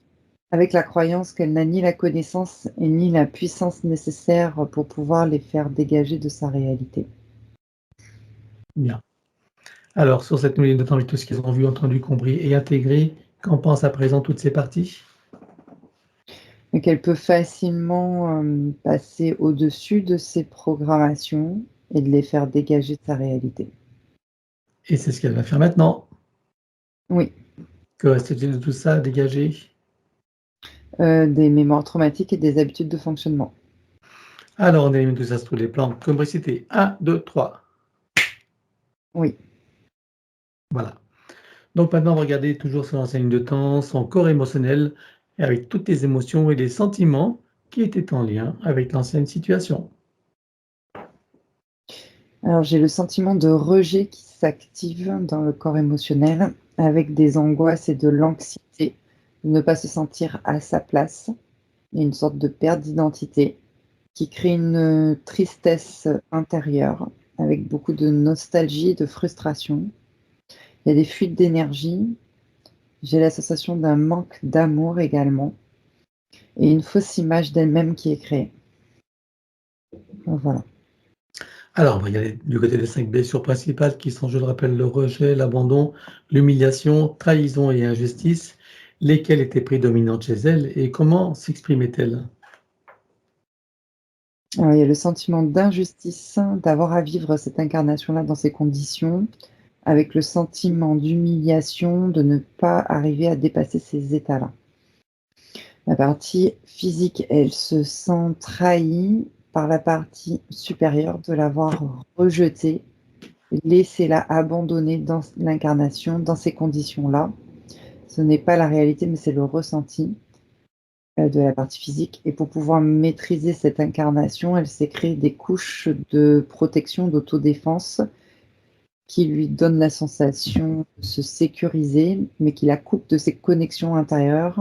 avec la croyance qu'elle n'a ni la connaissance et ni la puissance nécessaire pour pouvoir les faire dégager de sa réalité. Bien. Alors, sur cette nouvelle ligne de temps, avec tout ce qu'ils ont vu, entendu, compris et intégré, qu'en pensent à présent toutes ces parties? Et qu'elle peut facilement passer au-dessus de ses programmations et de les faire dégager de sa réalité. Et c'est ce qu'elle va faire maintenant. Oui, Que reste-t-il de tout ça à dégager? des mémoires traumatiques et des habitudes de fonctionnement. Alors, on élimine tout ça sur tous les plans, comme précité. 1, 2, 3. Oui. Voilà. Donc maintenant, on va regarder toujours son ancienne ligne de temps, son corps émotionnel, et avec toutes les émotions et les sentiments qui étaient en lien avec l'ancienne situation. Alors j'ai le sentiment de rejet qui s'active dans le corps émotionnel avec des angoisses et de l'anxiété, de ne pas se sentir à sa place. Il y a une sorte de perte d'identité qui crée une tristesse intérieure avec beaucoup de nostalgie et de frustration. Il y a des fuites d'énergie. J'ai la sensation d'un manque d'amour également et une fausse image d'elle-même qui est créée. Voilà. Alors, on va y aller du côté des 5 blessures principales qui sont, je le rappelle, le rejet, l'abandon, l'humiliation, trahison et injustice, lesquelles étaient prédominantes chez elle et comment s'exprimaient-elles? Alors, il y a le sentiment d'injustice, d'avoir à vivre cette incarnation-là dans ces conditions, avec le sentiment d'humiliation, de ne pas arriver à dépasser ces états-là. La partie physique, elle se sent trahie par la partie supérieure de l'avoir rejetée, laissée là, abandonnée dans l'incarnation, dans ces conditions-là. Ce n'est pas la réalité, mais c'est le ressenti de la partie physique. Et pour pouvoir maîtriser cette incarnation, elle s'est créée des couches de protection, d'autodéfense, qui lui donnent la sensation de se sécuriser, mais qui la coupe de ses connexions intérieures,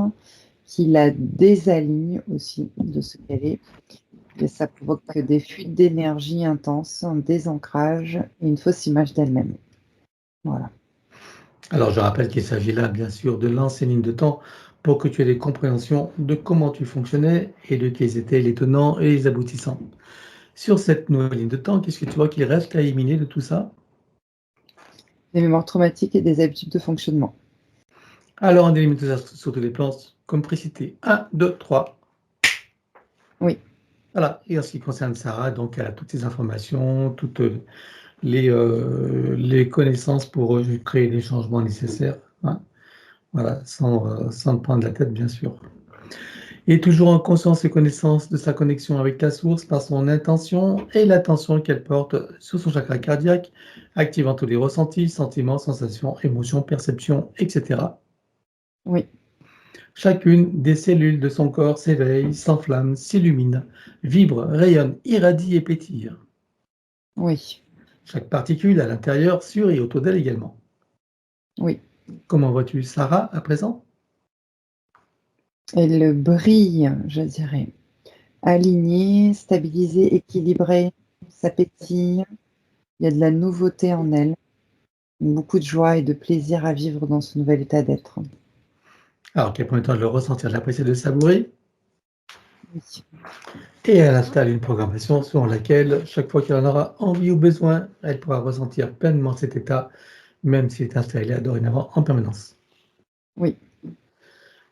qui la désaligne aussi de ce qu'elle est. Et ça provoque des fuites d'énergie intenses, un désancrage et une fausse image d'elle-même. Voilà. Alors, je rappelle qu'il s'agit là, bien sûr, de l'ancienne ligne de temps pour que tu aies des compréhensions de comment tu fonctionnais et de quels étaient les tenants et les aboutissants. Sur cette nouvelle ligne de temps, qu'est-ce que tu vois qu'il reste à éliminer de tout ça? Des mémoires traumatiques et des habitudes de fonctionnement. Alors, on élimine tout ça sur tous les plans, comme précité. 1, 2, 3. Oui, Voilà. Et en ce qui concerne Sarah, donc elle a toutes ces informations, toutes les connaissances pour créer les changements nécessaires. Hein. Voilà, sans prendre la tête, bien sûr. Et toujours en conscience et connaissance de sa connexion avec la source par son intention et l'attention qu'elle porte sur son chakra cardiaque, activant tous les ressentis, sentiments, sensations, émotions, perceptions, etc. oui, Chacune des cellules de son corps s'éveille, s'enflamme, s'illumine, vibre, rayonne, irradie et pétille. oui, Chaque particule à l'intérieur, sur et autour d'elle également. oui. Comment vois-tu Sarah à présent? Elle brille, je dirais. Alignée, stabilisée, équilibrée, ça pétille. Il y a de la nouveauté en elle, beaucoup de joie et de plaisir à vivre dans ce nouvel état d'être. Alors qu'elle prend le temps de le ressentir, de l'apprécier, de le savourer, Oui, et elle installe une programmation selon laquelle, chaque fois qu'elle en aura envie ou besoin, elle pourra ressentir pleinement cet état, même s'il est installé là dorénavant en permanence. oui,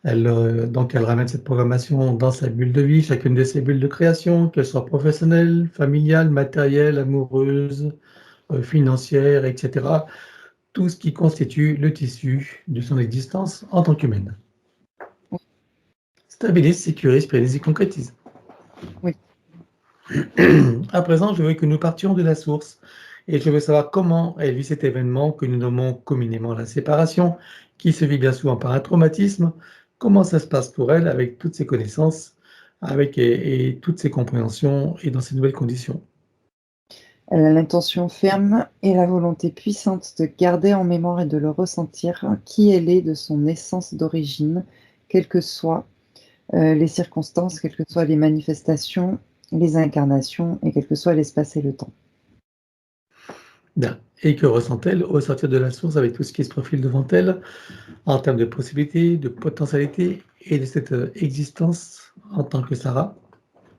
Donc elle ramène cette programmation dans sa bulle de vie, chacune de ses bulles de création, qu'elle soit professionnelle, familiale, matérielle, amoureuse, financière, etc. Tout ce qui constitue le tissu de son existence en tant qu'humaine. Stabilise, sécurise, pérennise et concrétise. oui. À présent, je veux que nous partions de la source et je veux savoir comment elle vit cet événement que nous nommons communément la séparation, qui se vit bien souvent par un traumatisme. Comment ça se passe pour elle avec toutes ses connaissances, avec et toutes ses compréhensions et dans ces nouvelles conditions. Elle a l'intention ferme et la volonté puissante de garder en mémoire et de le ressentir qui elle est de son essence d'origine, quelles que soient les circonstances, quelles que soient les manifestations, les incarnations et quel que soit l'espace et le temps. Bien. Et que ressent-elle au sortir de la source avec tout ce qui se profile devant elle en termes de possibilités, de potentialités et de cette existence en tant que Sarah?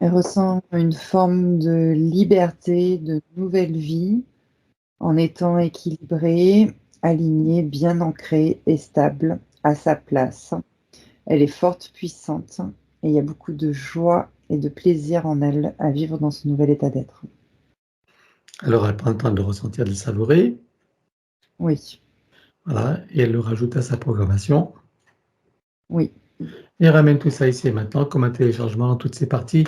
Elle ressent une forme de liberté, de nouvelle vie, en étant équilibrée, alignée, bien ancrée et stable à sa place. Elle est forte, puissante et il y a beaucoup de joie et de plaisir en elle à vivre dans ce nouvel état d'être. Alors elle prend le temps de le ressentir, de le savourer, Oui, voilà, et elle le rajoute à sa programmation oui, et ramène tout ça ici et maintenant comme un téléchargement dans toutes ses parties,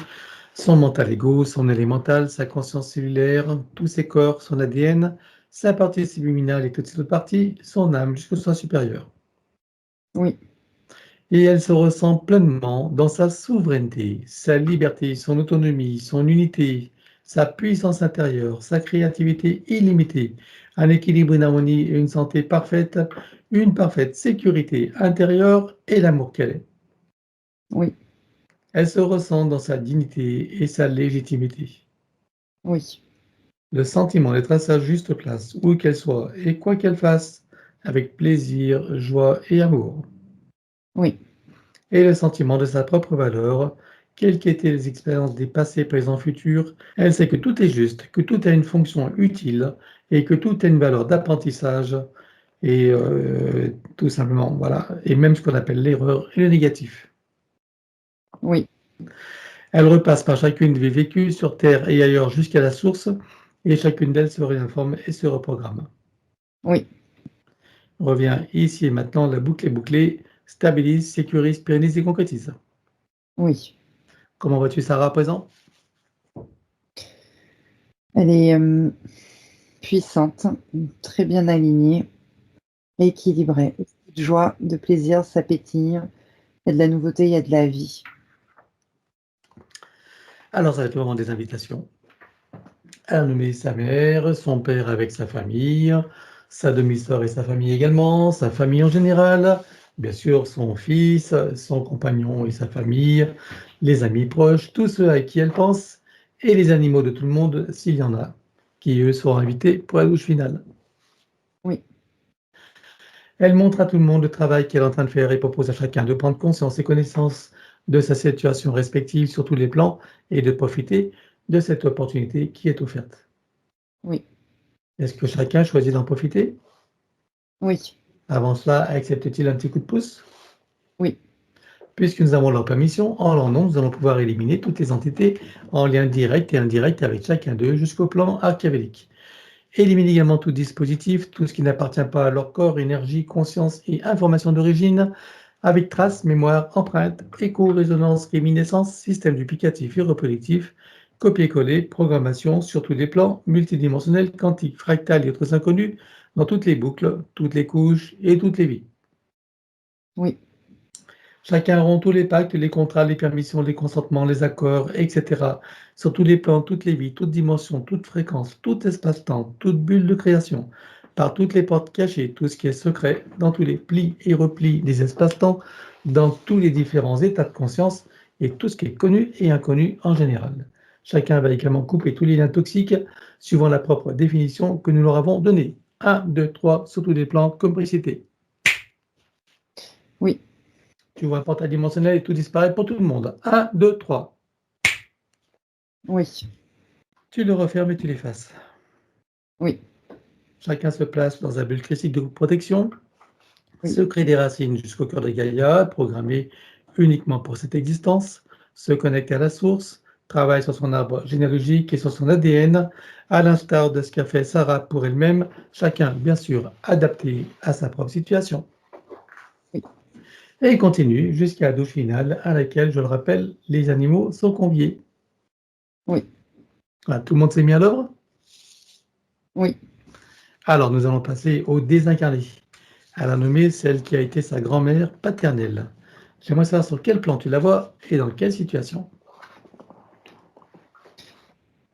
son mental ego, son élémental, sa conscience cellulaire, tous ses corps, son ADN, sa partie subliminale et toutes ses autres parties, son âme jusqu'au soi supérieur. oui, Et elle se ressent pleinement dans sa souveraineté, sa liberté, son autonomie, son unité, sa puissance intérieure, sa créativité illimitée, un équilibre, une harmonie et une santé parfaite, une parfaite sécurité intérieure et l'amour qu'elle est. oui, Elle se ressent dans sa dignité et sa légitimité. oui, Le sentiment d'être à sa juste place, où qu'elle soit et quoi qu'elle fasse, avec plaisir, joie et amour. oui, Et le sentiment de sa propre valeur, quelles qu'aient été les expériences des passés, présents, futurs, elle sait que tout est juste, que tout a une fonction utile et que tout a une valeur d'apprentissage et tout simplement, voilà, et même ce qu'on appelle l'erreur et le négatif. oui, Elle repasse par chacune des vécues sur Terre et ailleurs jusqu'à la source et chacune d'elles se réinforme et se reprogramme. oui, Revient ici et maintenant, la boucle est bouclée, stabilise, sécurise, pérennise et concrétise. oui. Comment vois-tu Sarah à présent? Elle est puissante, très bien alignée, équilibrée. De joie, de plaisir, ça pétille. Il y a de la nouveauté, il y a de la vie. Alors ça va être le moment des invitations. Elle a nommé sa mère, son père avec sa famille, sa demi-sœur et sa famille également, sa famille en général, bien sûr son fils, son compagnon et sa famille, les amis proches, tous ceux à qui elle pense, et les animaux de tout le monde, s'il y en a, qui eux seront invités pour la douche finale. Oui, Elle montre à tout le monde le travail qu'elle est en train de faire et propose à chacun de prendre conscience et connaissance de sa situation respective sur tous les plans et de profiter de cette opportunité qui est offerte. oui, Est-ce que chacun choisit d'en profiter? oui, Avant cela, accepte-t-il un petit coup de pouce? oui, Puisque nous avons leur permission, en leur nom, nous allons pouvoir éliminer toutes les entités en lien direct et indirect avec chacun d'eux jusqu'au plan archiavélique. Élimine également tout dispositif, tout ce qui n'appartient pas à leur corps, énergie, conscience et information d'origine, avec traces, mémoire, empreinte, écho, résonance, réminiscence, système duplicatif et reproductif, copier-coller, programmation sur tous les plans, multidimensionnels, quantiques, fractales et autres inconnus, dans toutes les boucles, toutes les couches et toutes les vies. oui, Chacun rompt tous les pactes, les contrats, les permissions, les consentements, les accords, etc. Sur tous les plans, toutes les vies, toutes dimensions, toutes fréquences, tout espace-temps, toute bulle de création, par toutes les portes cachées, tout ce qui est secret, dans tous les plis et replis des espaces-temps, dans tous les différents états de conscience et tout ce qui est connu et inconnu en général. Chacun va également couper tous les liens toxiques suivant la propre définition que nous leur avons donnée. 1, 2, 3, sur tous les plans, comme précité. oui, Tu vois un portail dimensionnel et tout disparaît pour tout le monde. 1, 2, 3. oui, Tu le refermes et tu l'effaces. oui, Chacun se place dans un bulle critique de protection, se oui, crée des racines jusqu'au cœur de Gaïa, programmé uniquement pour cette existence, se connecte à la source, travaille sur son arbre généalogique et sur son ADN, à l'instar de ce qu'a fait Sarah pour elle-même, chacun bien sûr adapté à sa propre situation. oui, Et continue jusqu'à la douche finale à laquelle, je le rappelle, les animaux sont conviés. oui, Voilà, tout le monde s'est mis à l'œuvre? oui. Alors, nous allons passer au désincarné. Elle a nommé celle qui a été sa grand-mère paternelle. J'aimerais savoir sur quel plan tu la vois et dans quelle situation.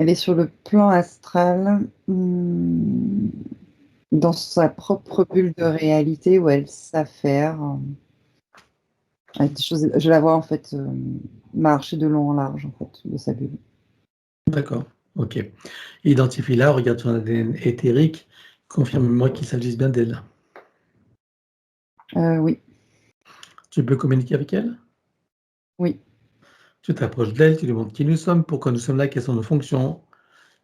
Elle est sur le plan astral, dans sa propre bulle de réalité où elle s'affaire, avec des choses je la vois en fait, marcher de long en large en fait, de sa bulle. D'accord, OK. Identifie-la, regarde son ADN éthérique, confirme-moi qu'il s'agisse bien d'elle. Oui, Tu peux communiquer avec elle? oui, Tu t'approches d'elle, tu lui montres qui nous sommes, pourquoi nous sommes là, quelles sont nos fonctions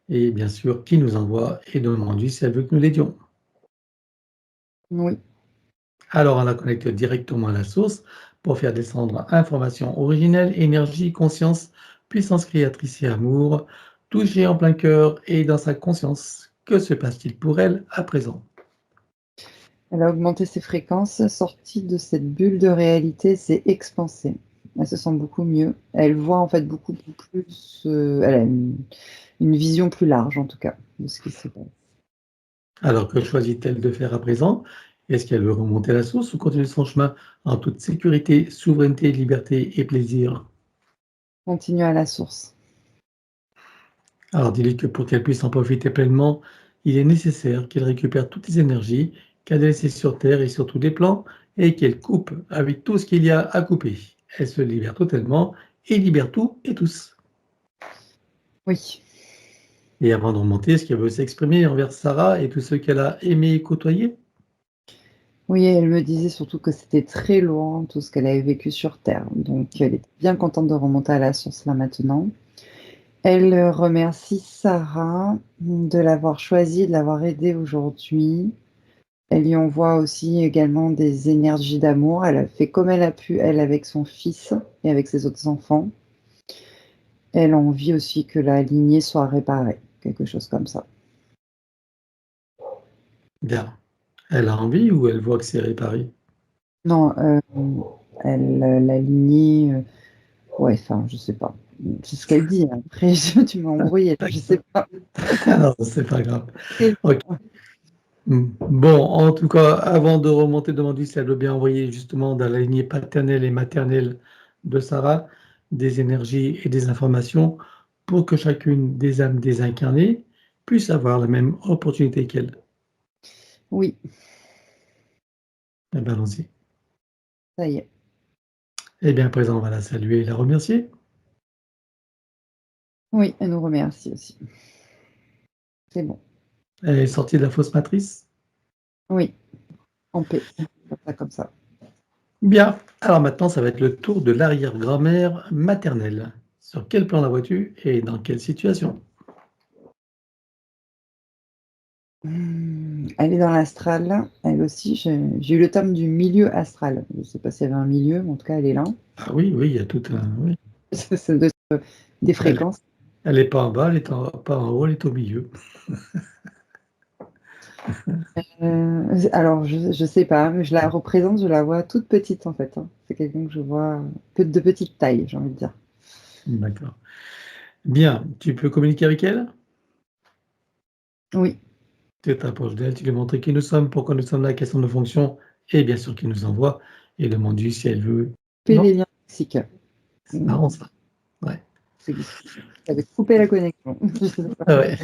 et bien sûr qui nous envoie et demande-lui si elle veut que nous l'aidions. oui, Alors on la connecte directement à la source pour faire descendre information originelle, énergie, conscience, puissance créatrice et amour, toucher en plein cœur et dans sa conscience. Que se passe-t-il pour elle à présent? elle a augmenté ses fréquences, sortie de cette bulle de réalité, s'est expansée. Elle se sent beaucoup mieux. Elle voit en fait beaucoup plus, elle a une vision plus large en tout cas, de ce qui se passe. Alors que choisit-elle de faire à présent? Est-ce qu'elle veut remonter à la source ou continuer son chemin en toute sécurité, souveraineté, liberté et plaisir? Continue à la source. Alors dis-lui que pour qu'elle puisse en profiter pleinement, il est nécessaire qu'elle récupère toutes les énergies qu'elle a laissées sur Terre et sur tous les plans et qu'elle coupe avec tout ce qu'il y a à couper. Elle se libère totalement et libère tout et tous. Oui. Et avant de remonter, est-ce qu'elle veut s'exprimer envers Sarah et tous ceux qu'elle a aimés et côtoyés? Oui, elle me disait surtout que c'était très loin, tout ce qu'elle avait vécu sur terre, donc elle était bien contente de remonter à la source là maintenant. Elle, remercie Sarah, de l'avoir choisie, de l'avoir aidée aujourd'hui. Elle lui envoie aussi également des énergies d'amour. Elle a fait comme elle a pu, elle, avec son fils et avec ses autres enfants. Elle a envie aussi que la lignée soit réparée, quelque chose comme ça. Bien. Elle a envie ou elle voit que c'est réparé? Non, elle, la lignée, ouais, enfin, je sais pas. C'est ce qu'elle dit, hein. Après tu m'as embrouillée, je sais pas. Non, c'est pas grave. OK. Bon, en tout cas, avant de remonter, demande-lui si elle veut bien envoyer justement dans la lignée paternelle et maternelle de Sarah des énergies et des informations pour que chacune des âmes désincarnées puisse avoir la même opportunité qu'elle. Oui, Eh bien, allons-y. ça y est. Eh bien, à présent, on va la saluer et la remercier. Oui, elle nous remercie aussi. C'est bon. Elle est sortie de la fausse matrice. Oui, en paix. Comme ça, comme ça. Bien. Alors maintenant, ça va être le tour de l'arrière-grand-mère maternelle. Sur quel plan la vois-tu et dans quelle situation? Elle est dans l'astral, elle aussi. J'ai eu le terme du milieu astral. Je ne sais pas s'il y avait un milieu, mais en tout cas, elle est là. Ah oui, oui, il y a tout un... Oui. Ça doit être des Elle fréquences. elle est pas en bas, elle est pas en haut, elle est au milieu. Alors, je sais pas, mais je la représente, je la vois toute petite en fait, hein. C'est quelqu'un que je vois de petite taille, j'ai envie de dire. D'accord. Bien, tu peux communiquer avec elle? Oui, Tu t'approches d'elle, tu lui montres qui nous sommes, pourquoi nous sommes là, quelles sont nos fonctions et bien sûr qui nous envoie et demande-lui si elle veut couper non, les liens toxiques. c'est marrant ça. Ouais. C'est ça avait coupé la connexion. Je sais pas. Ah ouais.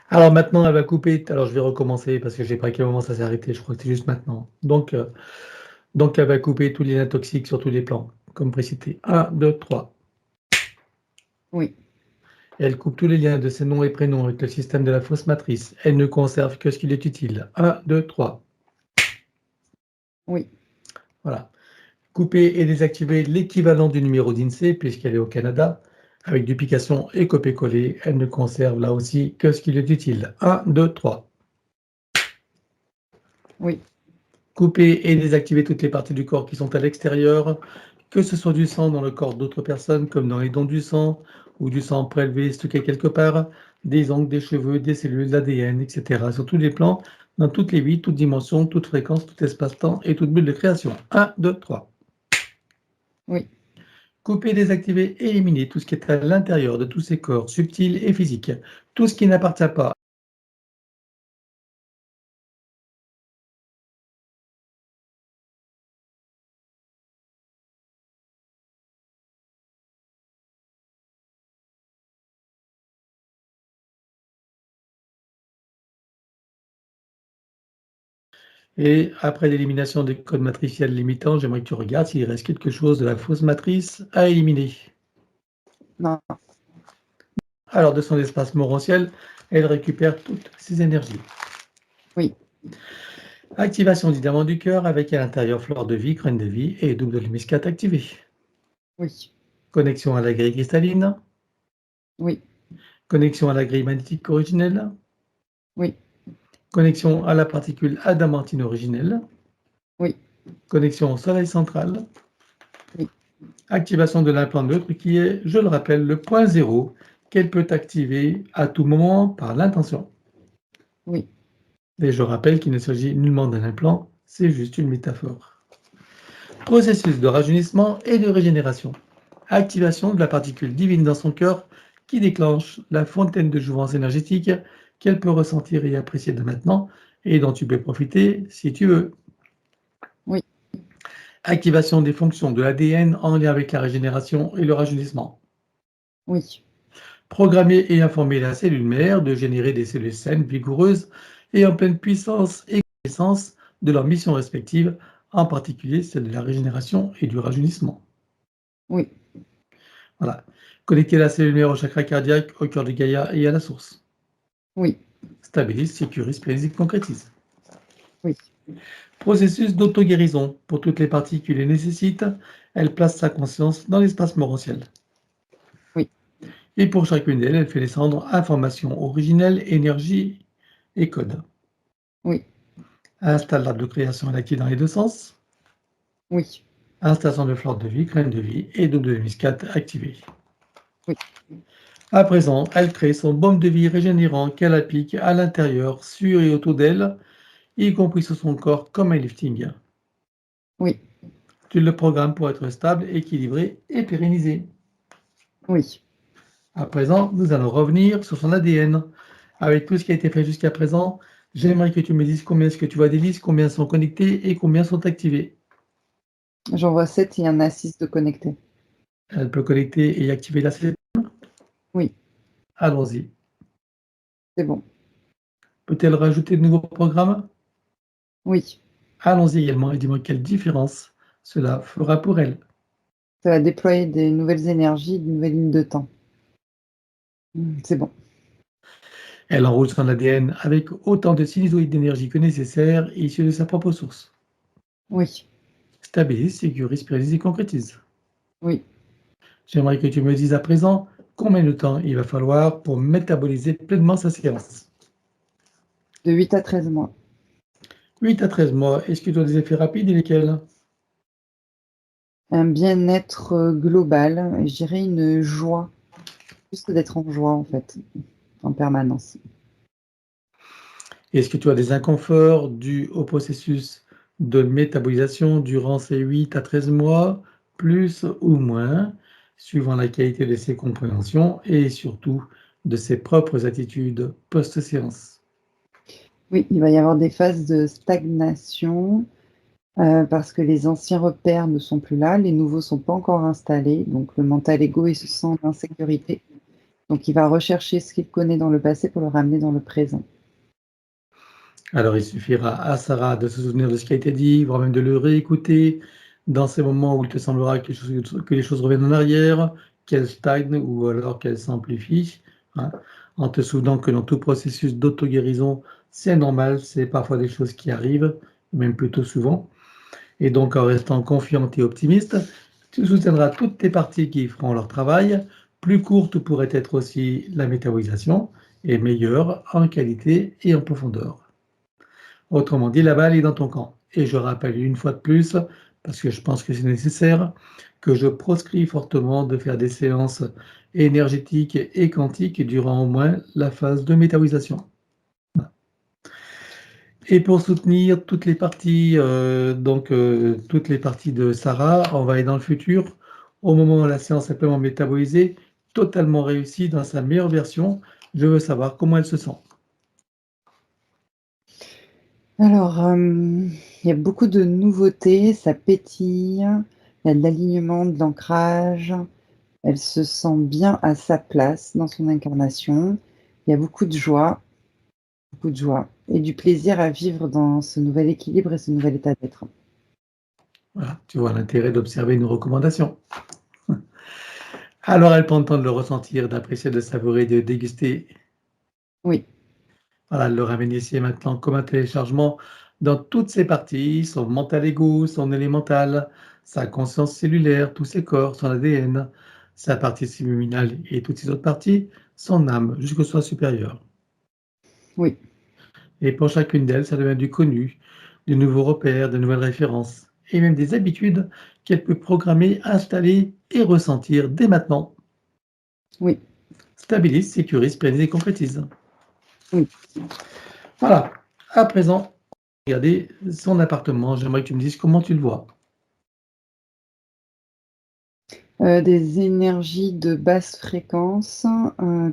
Alors maintenant, elle va couper alors je vais recommencer parce que je sais pas à quel moment ça s'est arrêté, je crois que c'est juste maintenant. Donc elle va couper tous les liens toxiques sur tous les plans, comme précité. 1, 2, 3. Oui, Elle coupe tous les liens de ses noms et prénoms avec le système de la fausse matrice. Elle ne conserve que ce qui lui est utile. 1, 2, 3. oui, Voilà. Couper et désactiver l'équivalent du numéro d'INSEE, puisqu'elle est au Canada, avec duplication et copier-coller. Elle ne conserve là aussi que ce qui lui est utile. 1, 2, 3. oui, Couper et désactiver toutes les parties du corps qui sont à l'extérieur, que ce soit du sang dans le corps d'autres personnes, comme dans les dons du sang, ou du sang prélevé, stocké quelque part, des ongles, des cheveux, des cellules, l'ADN, etc. Sur tous les plans, dans toutes les vies, toutes dimensions, toutes fréquences, tout espace-temps et toute bulle de création. 1, 2, 3. oui. Couper, désactiver, éliminer tout ce qui est à l'intérieur de tous ces corps subtils et physiques, tout ce qui n'appartient pas Et après l'élimination des codes matriciels limitants, j'aimerais que tu regardes s'il reste quelque chose de la fausse matrice à éliminer. Non. Alors, de son espace morantiel, elle récupère toutes ses énergies. Oui. Activation du diamant du cœur avec à l'intérieur fleur de vie, graine de vie et double de muscade activé. Oui. Connexion à la grille cristalline. Oui. Connexion à la grille magnétique originelle. Oui. Connexion à la particule adamantine originelle. Oui. Connexion au soleil central. Oui. Activation de l'implant neutre qui est, je le rappelle, le point zéro qu'elle peut activer à tout moment par l'intention. Oui. Et je rappelle qu'il ne s'agit nullement d'un implant, c'est juste une métaphore. Processus de rajeunissement et de régénération. Activation de la particule divine dans son cœur qui déclenche la fontaine de jouvence énergétique qu'elle peut ressentir et apprécier de maintenant et dont tu peux profiter si tu veux. Oui. Activation des fonctions de l'ADN en lien avec la régénération et le rajeunissement. Oui. Programmer et informer la cellule mère de générer des cellules saines, vigoureuses et en pleine puissance et connaissance de leurs missions respectives, en particulier celle de la régénération et du rajeunissement. Oui. Voilà. Connecter la cellule mère au chakra cardiaque, au cœur de Gaïa et à la source. Oui. Stabilise, sécurise, planifie, concrétise. Oui. Processus d'auto-guérison. Pour toutes les parties qui les nécessitent, elle place sa conscience dans l'espace morantiel. Oui. Et pour chacune d'elles, elle fait descendre information originelle, énergie et code. Oui. Installe l'arbre de création active dans les deux sens. Oui. Installation de fleur de vie, graine de vie et double de muscade activée. Oui. À présent, elle crée son baume de vie régénérant qu'elle applique à l'intérieur, sur et autour d'elle, y compris sur son corps comme un lifting. Oui. Tu le programmes pour être stable, équilibré et pérennisé. Oui. À présent, nous allons revenir sur son ADN. Avec tout ce qui a été fait jusqu'à présent, j'aimerais que tu me dises combien est-ce que tu vois d'hélices, combien sont connectées et combien sont activées. J'en vois 7 et il y en a 6 de connectés. Elle peut connecter et activer la cellule. Oui. Allons-y. C'est bon. Peut-elle rajouter de nouveaux programmes? Oui. Allons-y également et dis-moi quelle différence cela fera pour elle. Ça va déployer des nouvelles énergies, de nouvelles lignes de temps. C'est bon. Elle enroule son ADN avec autant de sinusoïdes d'énergie que nécessaire, issus de sa propre source. Oui. Stabilise, sécurise, pérennise et concrétise. Oui. J'aimerais que tu me dises à présent combien de temps il va falloir pour métaboliser pleinement sa séance. De 8 à 13 mois. 8 à 13 mois, est-ce que tu as des effets rapides et lesquels? Un bien-être global, je dirais une joie. Plus que d'être en joie, en fait, en permanence. Est-ce que tu as des inconforts dus au processus de métabolisation durant ces 8 à 13 mois, plus ou moins, suivant la qualité de ses compréhensions et surtout de ses propres attitudes post-séance? Oui, il va y avoir des phases de stagnation, parce que les anciens repères ne sont plus là, les nouveaux sont pas encore installés, donc le mental égo, il se sent en insécurité. Donc il va rechercher ce qu'il connaît dans le passé pour le ramener dans le présent. Alors, il suffira à Sarah de se souvenir de ce qui a été dit, voire même de le réécouter dans ces moments où il te semblera que les choses reviennent en arrière, qu'elles stagnent ou alors qu'elles s'amplifient, hein, en te souvenant que dans tout processus d'auto-guérison, c'est normal, c'est parfois des choses qui arrivent, même plutôt souvent. Et donc, en restant confiante et optimiste, tu soutiendras toutes tes parties qui feront leur travail. Plus courte pourrait être aussi la métabolisation et meilleure en qualité et en profondeur. Autrement dit, la balle est dans ton camp. Et je rappelle une fois de plus, parce que je pense que c'est nécessaire, que je proscris fortement de faire des séances énergétiques et quantiques durant au moins la phase de métabolisation. Et pour soutenir toutes les parties, toutes les parties de Sarah, on va aller dans le futur, au moment où la séance est pleinement métabolisée, totalement réussie dans sa meilleure version. Je veux savoir comment elle se sent. Alors, il y a beaucoup de nouveautés, ça pétille, il y a de l'alignement, de l'ancrage. Elle se sent bien à sa place dans son incarnation. Il y a beaucoup de joie, beaucoup de joie. et du plaisir à vivre dans ce nouvel équilibre et ce nouvel état d'être. Voilà, tu vois l'intérêt d'observer une recommandation. Alors, elle prend le temps de le ressentir, d'apprécier, de savourer, de déguster. Oui, Voilà, le ramène ici et maintenant comme un téléchargement dans toutes ses parties, son mental ego, son élémental, sa conscience cellulaire, tous ses corps, son ADN, sa partie subliminale et toutes ses autres parties, son âme, jusqu'au soi supérieur. oui, Et pour chacune d'elles, ça devient du connu, de nouveaux repères, de nouvelles références, et même des habitudes qu'elle peut programmer, installer et ressentir dès maintenant. oui, Stabilise, sécurise, pérennise et concrétise. oui. Voilà. À présent, regardez son appartement. J'aimerais que tu me dises comment tu le vois. Des énergies de basse fréquence,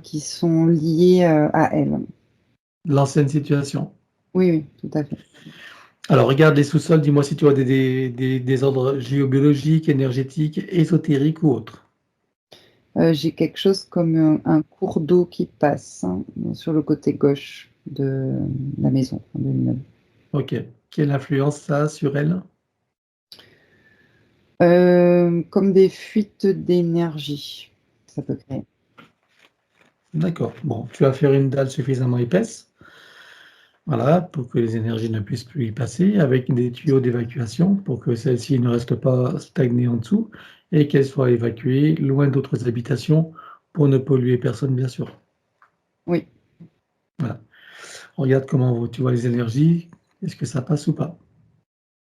qui sont liées, à elle. L'ancienne situation. Oui, oui, tout à fait. Alors, regarde les sous-sols. Dis-moi si tu vois des ordres géobiologiques, énergétiques, ésotériques ou autres. J'ai quelque chose comme, un cours d'eau qui passe, hein, sur le côté gauche de la maison, de l'immeuble. OK. Quelle influence ça a sur elle? Comme des fuites d'énergie, ça peut créer. D'accord. Bon, tu vas faire une dalle suffisamment épaisse, voilà, pour que les énergies ne puissent plus y passer, avec des tuyaux d'évacuation pour que celles-ci ne restent pas stagnées en dessous et qu'elles soient évacuées loin d'autres habitations pour ne polluer personne, bien sûr. Oui, Voilà. Regarde comment tu vois les énergies. Est-ce que ça passe ou pas?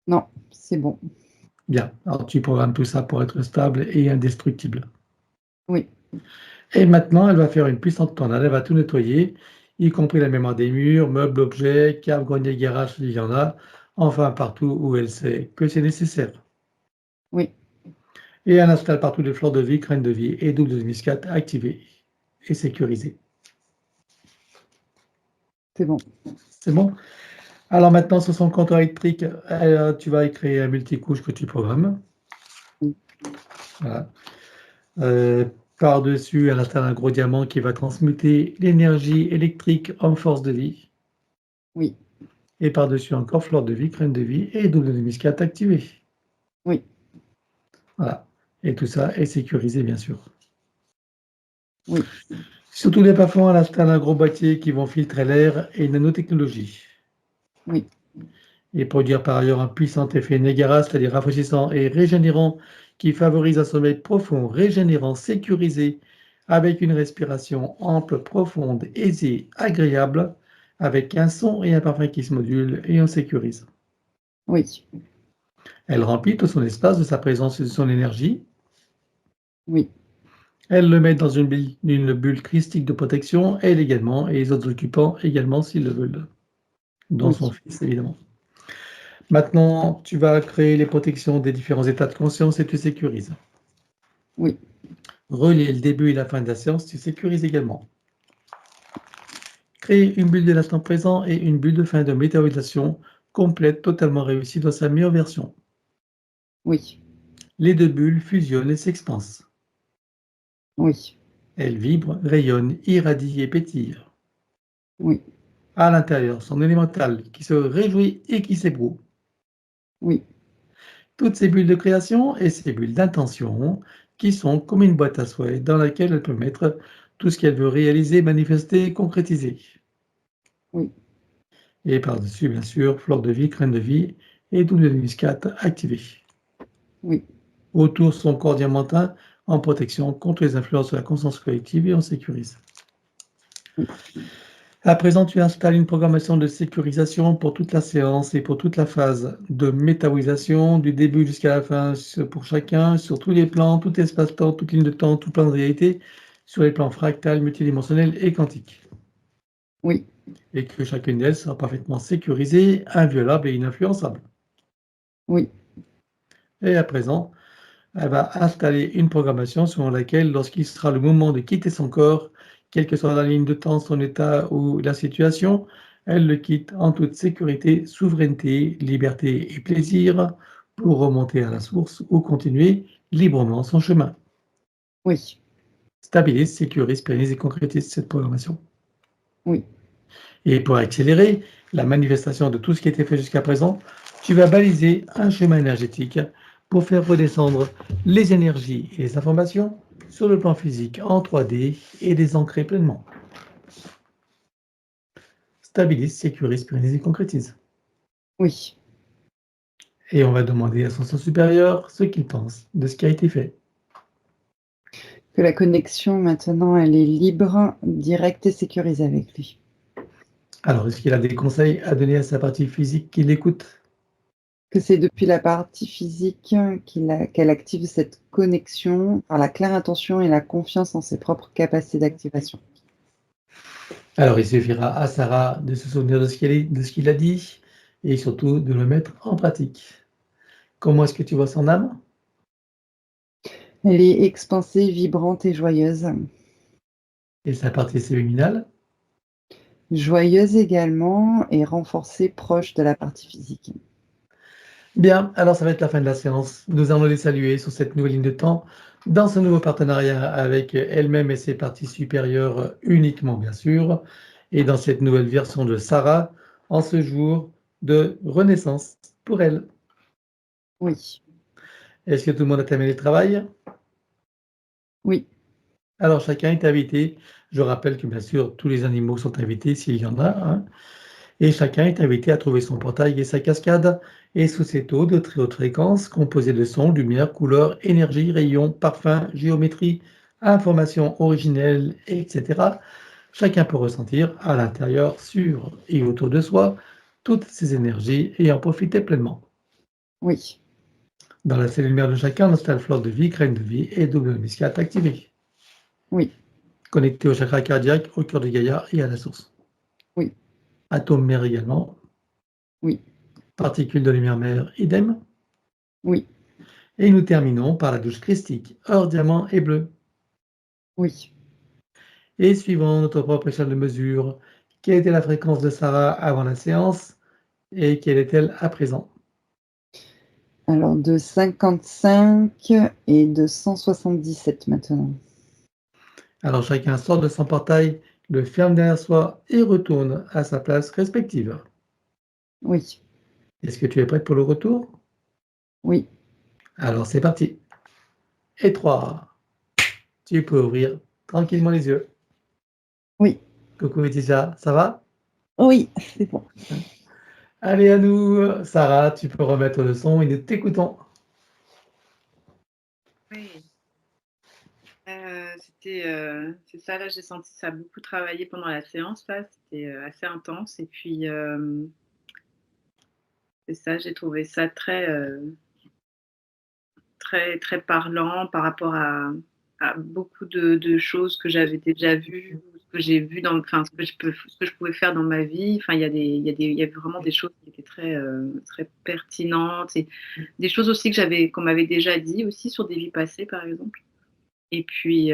non, c'est bon. Bien. Alors, tu programmes tout ça pour être stable et indestructible. Oui, Et maintenant, elle va faire une puissante tornade. Elle va tout nettoyer, y compris la mémoire des murs, meubles, objets, caves, greniers, garages, il y en a. Enfin, partout où elle sait que c'est nécessaire. oui, Et elle installe partout des fleurs de vie, graines de vie et double de muscade activées et sécurisées. c'est bon. C'est bon? Alors maintenant, sur son compteur électrique, tu vas y créer un multicouche que tu programmes. Mmh. Voilà. Euh, Par-dessus, elle installe un gros diamant qui va transmuter l'énergie électrique en force de vie. Oui, Et par-dessus encore, fleur de vie, crème de vie et double de muscade activée. oui, Voilà. Et tout ça est sécurisé, bien sûr. oui, Sur tous les plafonds, elle installe un gros boîtier qui vont filtrer l'air et une nanotechnologie. oui, Et produire par ailleurs un puissant effet Niagara, c'est-à-dire rafraîchissant et régénérant, qui favorise un sommeil profond, régénérant, sécurisé, avec une respiration ample, profonde, aisée, agréable, avec un son et un parfum qui se modulent et on sécurise. oui, Elle remplit tout son espace de sa présence et de son énergie. oui, Elle le met dans une bulle christique de protection, elle également, et les autres occupants également s'ils le veulent, dont oui, son fils évidemment. Maintenant, tu vas créer les protections des différents états de conscience et tu sécurises. oui, Relier le début et la fin de la séance, tu sécurises également. Créer une bulle de l'instant présent et une bulle de fin de météorisation complète, totalement réussie dans sa meilleure version. oui, Les deux bulles fusionnent et s'expansent. oui, Elles vibrent, rayonnent, irradient et pétillent. oui, À l'intérieur, son élémental qui se réjouit et qui s'ébroue. oui, Toutes ces bulles de création et ces bulles d'intention qui sont comme une boîte à souhaits dans laquelle elle peut mettre tout ce qu'elle veut réaliser, manifester, concrétiser. oui, Et par-dessus, bien sûr, fleur de vie, crème de vie et double de muscade activée. oui, Autour, son corps diamantin en protection contre les influences de la conscience collective et on sécurise. oui, À présent, tu installes une programmation de sécurisation pour toute la séance et pour toute la phase de métabolisation, du début jusqu'à la fin pour chacun, sur tous les plans, tout espace-temps, toute ligne de temps, tout plan de réalité, sur les plans fractals, multidimensionnels et quantiques. oui, Et que chacune d'elles sera parfaitement sécurisée, inviolable et ininfluençable. oui, Et à présent, elle va installer une programmation selon laquelle, lorsqu'il sera le moment de quitter son corps, quelle que soit la ligne de temps, son état ou la situation, elle le quitte en toute sécurité, souveraineté, liberté et plaisir pour remonter à la source ou continuer librement son chemin. oui, Stabilise, sécurise, pérennise et concrétise cette programmation. oui, Et pour accélérer la manifestation de tout ce qui a été fait jusqu'à présent, tu vas baliser un chemin énergétique pour faire redescendre les énergies et les informations sur le plan physique en 3D et les ancrer pleinement. Stabilise, sécurise, pérennise et concrétise. Oui. Et on va demander à son sens supérieur ce qu'il pense de ce qui a été fait. Que la connexion, maintenant, elle est libre, directe et sécurisée avec lui. Alors, est-ce qu'il a des conseils à donner à sa partie physique qui l'écoute? Que c'est depuis la partie physique qu'elle active cette connexion par la claire intention et la confiance en ses propres capacités d'activation. Alors, il suffira à Sarah de se souvenir de ce qu'il a dit et surtout de le mettre en pratique. Comment est-ce que tu vois son âme? Elle est expansée, vibrante et joyeuse. Et sa partie séminale? Joyeuse également et renforcée, proche de la partie physique. Bien, alors ça va être la fin de la séance. Nous allons les saluer sur cette nouvelle ligne de temps, dans ce nouveau partenariat avec elle-même et ses parties supérieures uniquement, bien sûr, et dans cette nouvelle version de Sarah, en ce jour de renaissance pour elle. Oui, Est-ce que tout le monde a terminé le travail? oui, Alors chacun est invité. Je rappelle que bien sûr, tous les animaux sont invités s'il y en a, hein. Et chacun est invité à trouver son portail et sa cascade, et sous ces taux de très haute fréquence, composés de sons, lumière, couleurs, énergie, rayons, parfums, géométrie, informations originelles, etc. Chacun peut ressentir à l'intérieur, sur et autour de soi, toutes ces énergies et en profiter pleinement. oui, Dans la cellule mère de chacun, l'install flore de vie, graine de vie et double muscat activé. oui, Connecté au chakra cardiaque, au cœur de Gaïa et à la source. oui, Atome mère également, oui, particules de lumière mère, idem. oui, Et nous terminons par la douche christique, or diamant et bleu. oui. Et suivant notre propre échelle de mesure, quelle était la fréquence de Sarah avant la séance et quelle est-elle à présent? Alors de 55 et de 177 maintenant. Alors chacun sort de son portail, le ferme derrière soi et retourne à sa place respective. Oui, Est-ce que tu es prête pour le retour? oui, Alors c'est parti. Et 3. Tu peux ouvrir tranquillement les yeux. oui, Coucou Laetitia, ça va? oui, c'est bon. Allez à nous, Sarah, tu peux remettre le son et nous t'écoutons. Oui, c'est ça, là, j'ai senti ça beaucoup travailler pendant la séance, là, c'était, assez intense et puis, c'est ça, j'ai trouvé ça très, très, très parlant par rapport à beaucoup de choses que j'avais déjà vues, ou ce que j'ai vu ce que je pouvais faire dans ma vie. Enfin, il y a vraiment des choses qui étaient très, très pertinentes et des choses aussi qu'on m'avait déjà dit aussi sur des vies passées, par exemple. Et puis,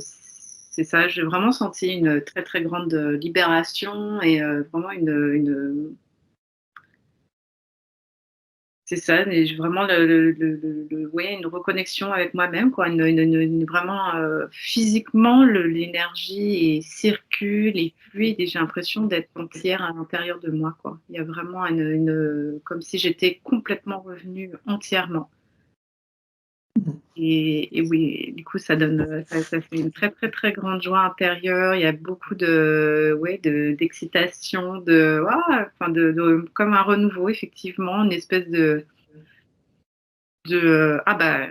c'est ça, j'ai vraiment senti une très, très grande, libération et vraiment c'est ça, mais vraiment ouais, une reconnexion avec moi-même, quoi, vraiment, physiquement, l'énergie circule et fluide et j'ai l'impression d'être entière à l'intérieur de moi, quoi. Il y a vraiment comme si j'étais complètement revenue entièrement. Et oui, du coup, ça fait une très, très, très grande joie intérieure. Il y a beaucoup ouais, d'excitation, enfin comme un renouveau, effectivement, une espèce ah bah,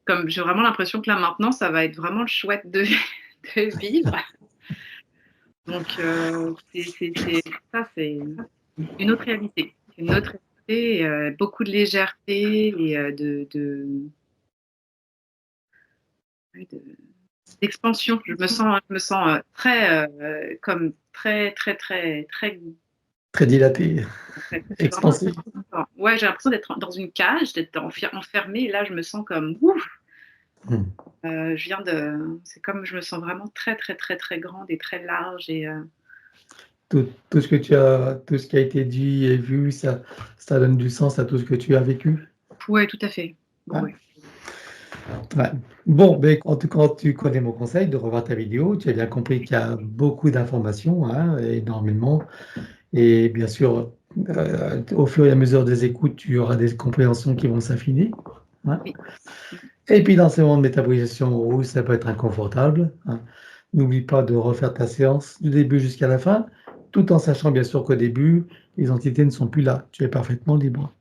comme j'ai vraiment l'impression que là, maintenant, ça va être vraiment chouette de, de vivre. Donc, c'est une autre réalité. C'est une autre réalité, beaucoup de légèreté et ouais, d'expansion. Je me sens très, comme très, très, très, très, Très dilaté, très, j'ai vraiment expansif. ouais, j'ai l'impression d'être dans une cage, d'être enfermée. Et là, je me sens comme ouf. Hmm. C'est comme je me sens vraiment très, très, très, très grande et très large et Tout ce que tu as, tout ce qui a été dit et vu, ça donne du sens à tout ce que tu as vécu. ouais, tout à fait. Hein? Ouais. Ouais. Bon, mais quand tu connais mon conseil de revoir ta vidéo, tu as bien compris qu'il y a beaucoup d'informations, hein, énormément. Et bien sûr, au fur et à mesure des écoutes, tu auras des compréhensions qui vont s'affiner, hein. Oui. Et puis dans ces moments de métabolisation où ça peut être inconfortable, hein, n'oublie pas de refaire ta séance du début jusqu'à la fin, tout en sachant bien sûr qu'au début, les entités ne sont plus là. Tu es parfaitement libre,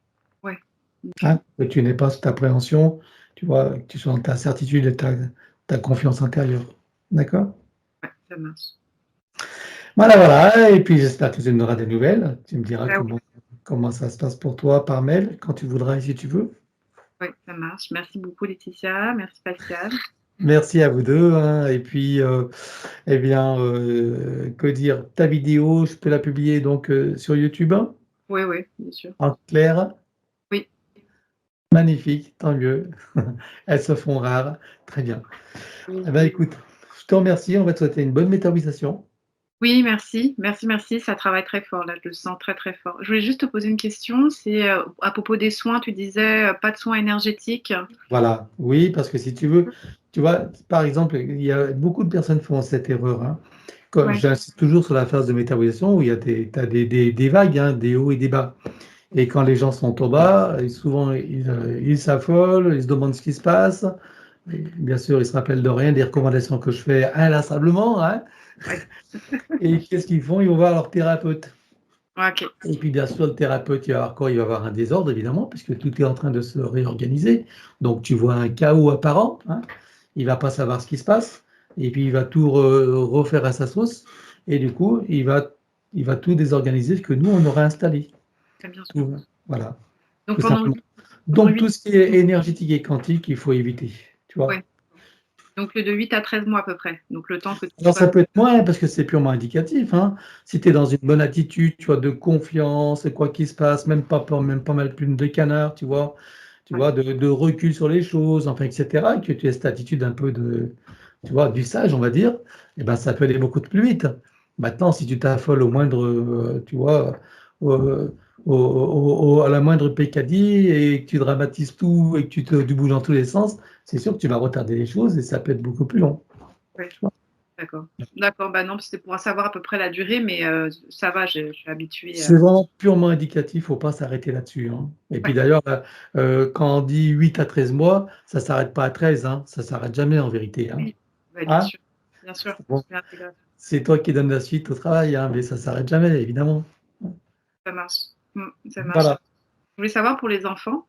Ouais. Ok. hein, que tu n'aies pas cette appréhension, tu vois, que tu sois dans ta certitude et ta confiance intérieure. D'accord? Ouais, ça marche. Voilà, voilà. Et puis j'espère que tu me donneras des nouvelles. Tu me diras Ah oui, comment ça se passe pour toi par mail, quand tu voudras et si tu veux. ouais, ça marche. Merci beaucoup, Laetitia. Merci, Pascal. Merci à vous deux, hein. Et puis, eh bien, que dire? Ta vidéo, je peux la publier donc sur YouTube, hein, Oui, oui, bien sûr. en clair. Oui. Magnifique, tant mieux. Elles se font rares. Très bien. Oui, Eh ben, écoute, je te remercie. On va te souhaiter une bonne métabolisation. oui, merci. Merci, merci. Ça travaille très fort, là. Je le sens très, très fort. Je voulais juste te poser une question. C'est à propos des soins, tu disais pas de soins énergétiques. Voilà. Oui, parce que si tu veux, tu vois, par exemple, il y a beaucoup de personnes font cette erreur, hein. Ouais, J'insiste toujours sur la phase de métabolisation où il y a t'as des vagues, hein, des hauts et des bas. Et quand les gens sont au bas, souvent ils s'affolent, ils se demandent ce qui se passe. Et bien sûr, ils se rappellent de rien, des recommandations que je fais inlassablement, hein. ouais. Et qu'est-ce qu'ils font? Ils vont voir leur thérapeute. Ouais, ok. Et puis bien sûr, le thérapeute, il va avoir quoi? Il va avoir un désordre, évidemment, puisque tout est en train de se réorganiser. Donc tu vois un chaos apparent, hein. Il va pas savoir ce qui se passe. Et puis il va tout refaire à sa sauce. Et du coup, il va tout désorganiser ce que nous, on aurait installé. Très bien sûr. Tout, voilà, Donc tout simplement. pendant Donc 8, tout ce qui est énergétique et quantique, il faut éviter, tu vois. ouais. Donc de 8 à 13 mois à peu près. Donc le temps que tu Alors sois. ça peut être moins parce que c'est purement indicatif, hein. Si tu es dans une bonne attitude, tu vois, de confiance, et quoi qu'il se passe, même pas peur, même pas mal plume de canard, tu Ouais. vois, de recul sur les choses, enfin, etc., que tu aies cette attitude un peu tu vois, du sage, on va dire, eh ben, ça peut aller beaucoup plus vite. Maintenant, si tu t'affoles au moindre, tu vois, au- à la moindre peccadille et que tu dramatises tout et que tu bouges dans tous les sens, c'est sûr que tu vas retarder les choses et ça peut être beaucoup plus long. Ouais. Tu vois. D'accord. D'accord. Bah non, c'était pour savoir à peu près la durée, mais ça va, je suis habituée. C'est vraiment purement indicatif, il ne faut pas s'arrêter là-dessus, hein. Et puis Ouais. d'ailleurs, quand on dit 8 à 13 mois, ça ne s'arrête pas à 13, hein. Ça ne s'arrête jamais en vérité, hein. Oui. Ouais, bien Hein? sûr. Bien sûr. Bon, L'intégration, c'est toi qui donnes la suite au travail, hein, mais ça ne s'arrête jamais, évidemment. ça marche. Ça marche. Voilà. Je voulais savoir pour les enfants,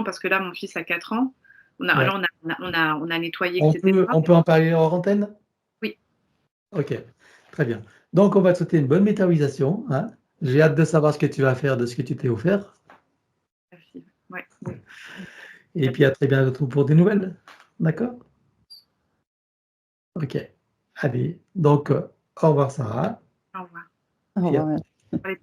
parce que là, mon fils a 4 ans. Ouais. Là, on a nettoyé, etc. On peut en parler hors antenne? Oui. Ok, très bien. Donc, on va te souhaiter une bonne métabolisation, hein. J'ai hâte de savoir ce que tu vas faire de ce que tu t'es offert. Merci. Ouais. Et puis, à très bientôt pour des nouvelles. D'accord? Ok. Allez, donc, au revoir, Sarah. Au revoir. Au Puis revoir. Allez,